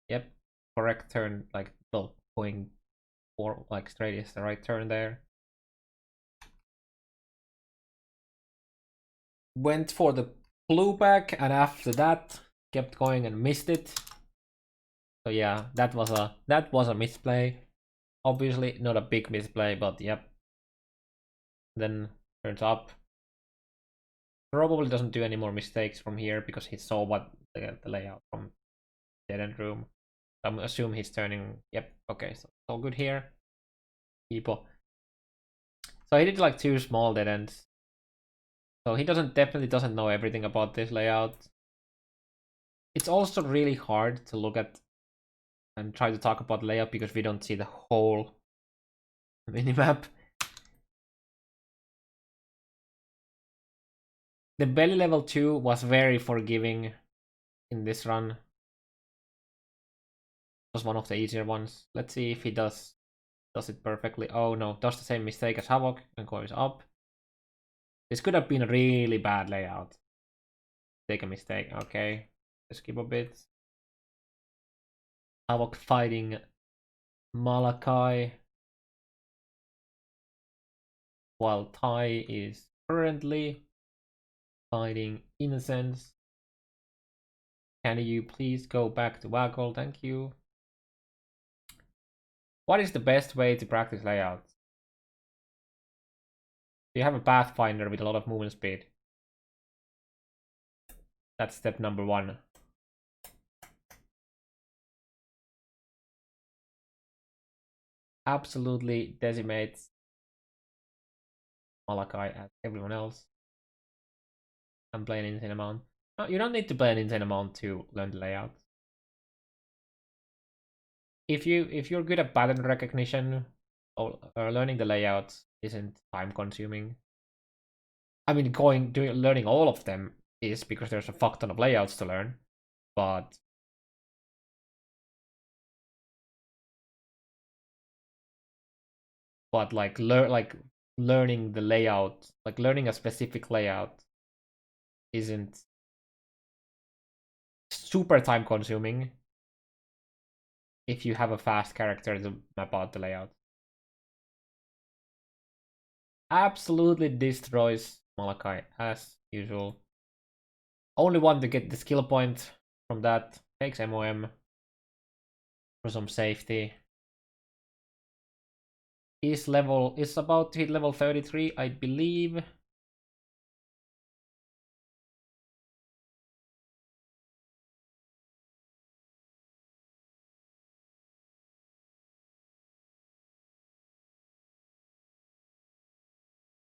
Yep, correct turn, like well, going for like straight is the right turn there. Went for the blue back, and after that kept going and missed it. So yeah, that was a misplay. Obviously not a big misplay, but yep. Then turns up. Probably doesn't do any more mistakes from here because he saw what the layout from dead end room. I'm assuming he's turning. Yep. Okay, so it's all good here. People. So he did like 2 small dead ends. So he definitely doesn't know everything about this layout. It's also really hard to look at and try to talk about layout because we don't see the whole minimap. The belly level 2 was very forgiving in this run. It was one of the easier ones. Let's see if he does it perfectly. Oh no, does the same mistake as Hillock and goes up. This could have been a really bad layout. Take a mistake. Okay, skip a bit. Hillock fighting Malachi, while Tai is currently fighting Innocence. Can you please go back to Waggle? Thank you. What is the best way to practice layout? You have a pathfinder with a lot of movement speed. That's step number 1. Absolutely decimates Malachi as everyone else. I'm playing an insane amount. No, you don't need to play an insane amount to learn the layout. If you're good at pattern recognition, or learning the layouts isn't time consuming. I mean, learning all of them is, because there's a fuck ton of layouts to learn, but like learning the layout, like learning a specific layout, isn't super time consuming if you have a fast character to map out the layout. Absolutely destroys Malachi as usual. Only one to get the skill point from that. Takes MOM for some safety. Is about to hit level 33, I believe.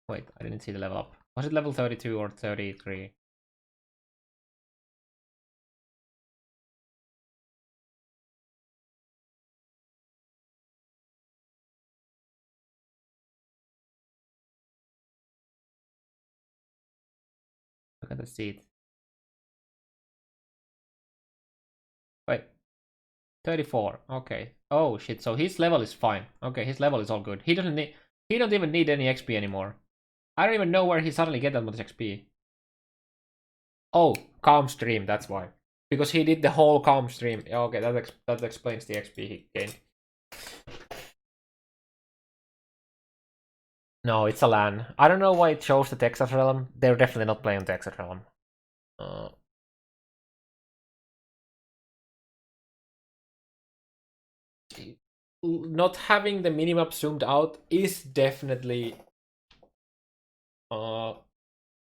Wait, I didn't see the level up. Was it level 32 or 33? Look at the seat. Wait, 34. Okay. Oh shit. So his level is fine. Okay, his level is all good. He don't even need any XP anymore. I don't even know where he suddenly get that much XP. Oh, calm stream. That's why. Because he did the whole calm stream. Okay, that explains the XP he gained. No, it's a LAN. I don't know why it shows the Texas Realm. They're definitely not playing Texas Realm. Not having the minimap zoomed out is definitely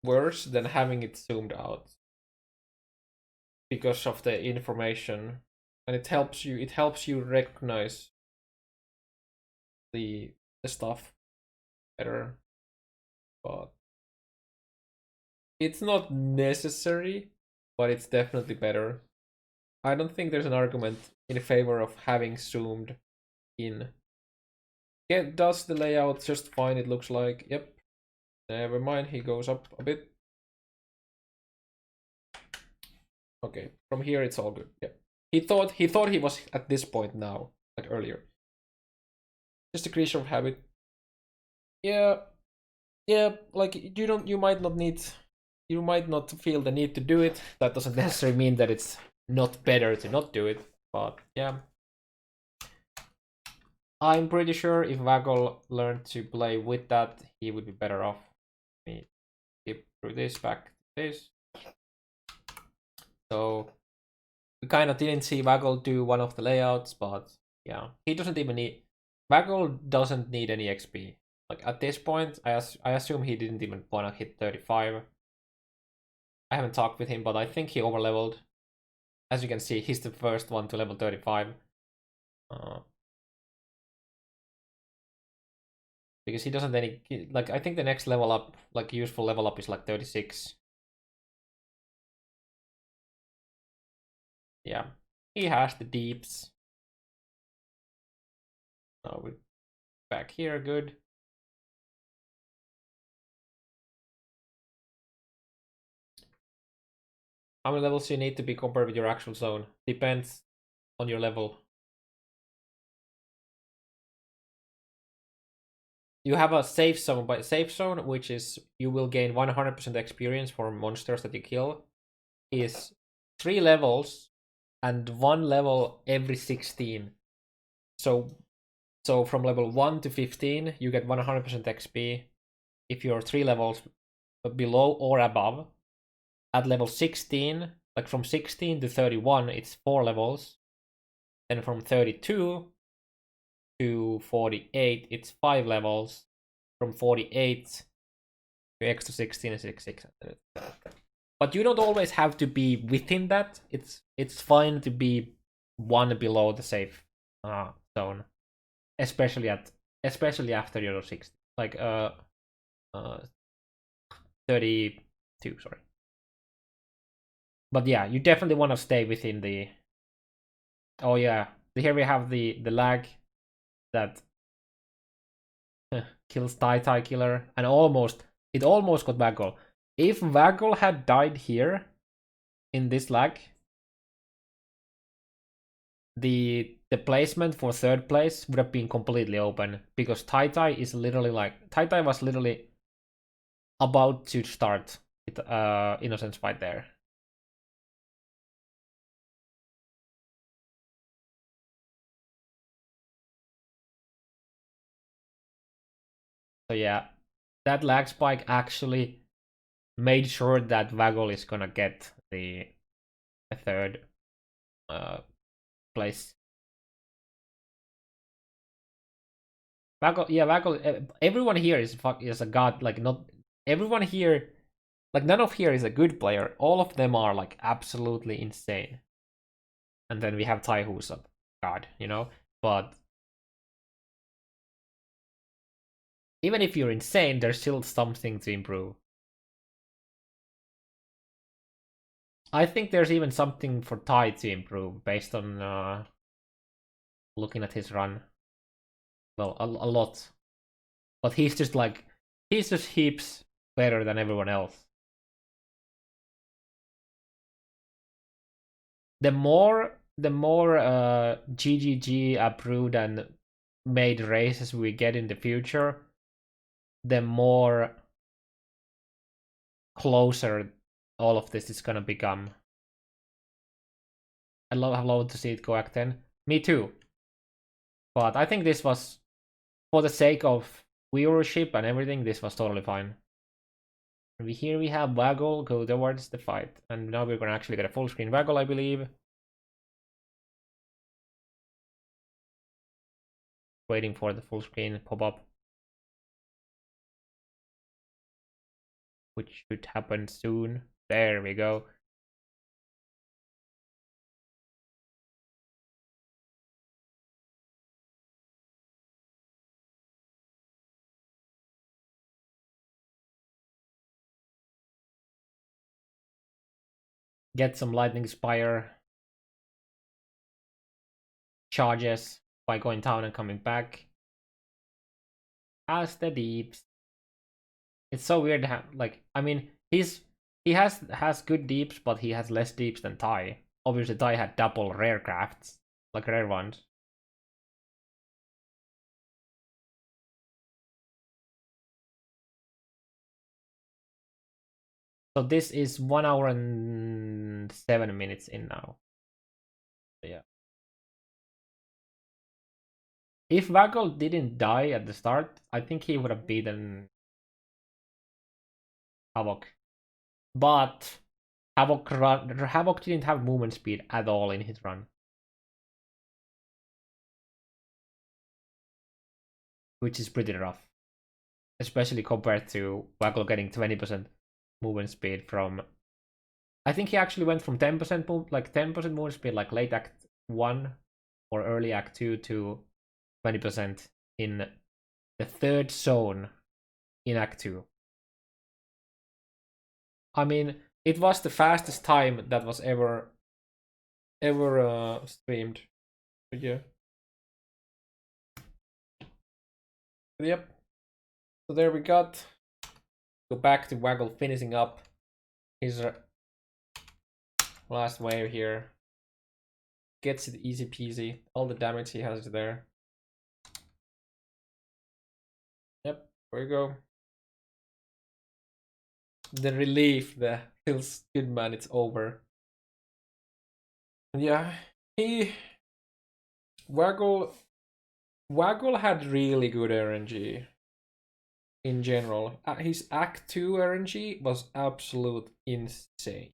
worse than having it zoomed out, because of the information, and it helps you recognize the stuff better, but it's not necessary, but it's definitely better. I don't think there's an argument in favor of having zoomed in. Does the layout just fine, it looks like. Yep. Never mind, he goes up a bit. Okay, from here it's all good. Yep. He thought he was at this point now, like earlier. Just a creature of habit. Yeah. Yeah, like you might not feel the need to do it. That doesn't necessarily mean that it's not better to not do it, but yeah. I'm pretty sure if Waggle learned to play with that, he would be better off. Let me skip through this, back to this. So we kind of didn't see Waggle do one of the layouts, but yeah, he doesn't even need. Waggle doesn't need any XP. Like at this point, I assume he didn't even want to hit 35. I haven't talked with him, but I think he overleveled. As you can see, he's the first one to level 35. Because he doesn't any, like, I think the next level up, like useful level up, is like 36. Yeah, he has the deeps. Oh, we're back here, good. How many levels you need to be compared with your actual zone? Depends on your level. You have a safe zone, but safe zone, which is you will gain 100% experience for monsters that you kill, is 3 levels and 1 level every 16. So from level 1 to 15, you get 100% XP if you're 3 levels below or above. At level 16, like from 16 to 31, it's 4 levels. Then from 32 to 48, it's 5 levels. From 48 to X to 16 is 600. But you don't always have to be within that. It's fine to be one below the safe zone, especially after you're 60, like 32. Sorry. But yeah, you definitely want to stay within the. Oh yeah, here we have the lag that kills Tai Killer, and it almost got Waggle. If Waggle had died here in this lag, the placement for third place would have been completely open, because Tai is literally like Tai was literally about to start with Innocence fight there. So yeah, that lag spike actually made sure that Waggle is gonna get the third place. Waggle, yeah, Waggle. Everyone here is a god. Like, not everyone here, like none of here is a good player. All of them are like absolutely insane. And then we have Tai, who's a god, you know. But even if you're insane, there's still something to improve. I think there's even something for Tai to improve based on looking at his run. Well, a lot. But he's just heaps better than everyone else. The more GGG approved and made races we get in the future, the more closer all of this is gonna become. I'd love to see it go Act 10. Me too. But I think this was, for the sake of viewership and everything, this was totally fine. Here we have Waggle go towards the fight. And now we're gonna actually get a full screen Waggle, I believe. Waiting for the full screen pop up, which should happen soon. There we go. Get some lightning spire charges by going down and coming back. As the deeps. It's so weird to have, like, I mean, he has good deeps, but he has less deeps than Tai. Obviously, Tai had double rare crafts, like rare ones. So this is 1 hour and 7 minutes in now. Yeah. If Waggle didn't die at the start, I think he would have beaten Havok. But Havok didn't have movement speed at all in his run. Which is pretty rough. Especially compared to Waggle getting 20% movement speed from. I think he actually went from 10% movement speed, like late Act 1 or early Act 2, to 20% in the third zone in Act 2. I mean, it was the fastest time that was ever streamed. But yeah. Yep. So there we got. Go back to Waggle finishing up his last wave here. Gets it easy peasy. All the damage he has there. Yep, there you go. The relief, the feels good, man, it's over. Yeah, Waggle had really good RNG in general. His Act 2 RNG was absolute insane.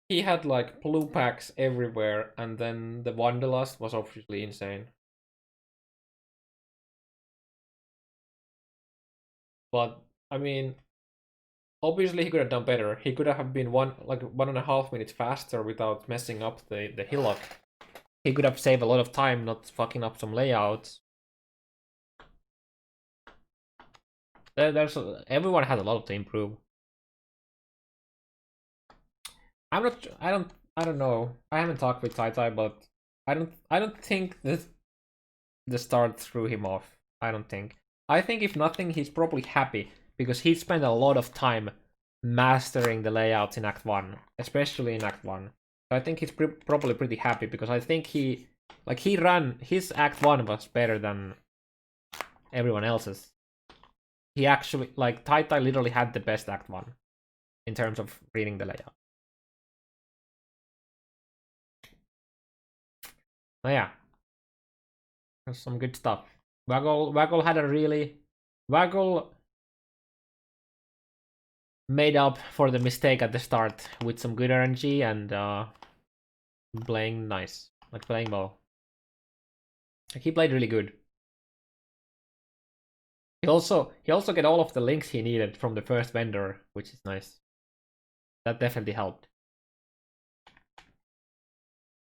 He had like blue packs everywhere, and then the Wanderlust was obviously insane. But I mean, obviously he could have done better. He could have been 1.5 minutes faster without messing up the hillock. He could have saved a lot of time, not fucking up some layouts. Everyone has a lot to improve. I don't know. I haven't talked with Tai, but I don't think that the start threw him off. I don't think. I think if nothing, he's probably happy because he spent a lot of time mastering the layouts in Act 1, especially in Act 1. So I think he's probably pretty happy because I think he ran his Act 1 was better than everyone else's. He actually Tai literally had the best Act 1 in terms of reading the layout. So yeah, that's some good stuff. Waggle had a really Waggle made up for the mistake at the start with some good RNG and playing nice, playing well. He played really good. He also get all of the links he needed from the first vendor, which is nice. That definitely helped.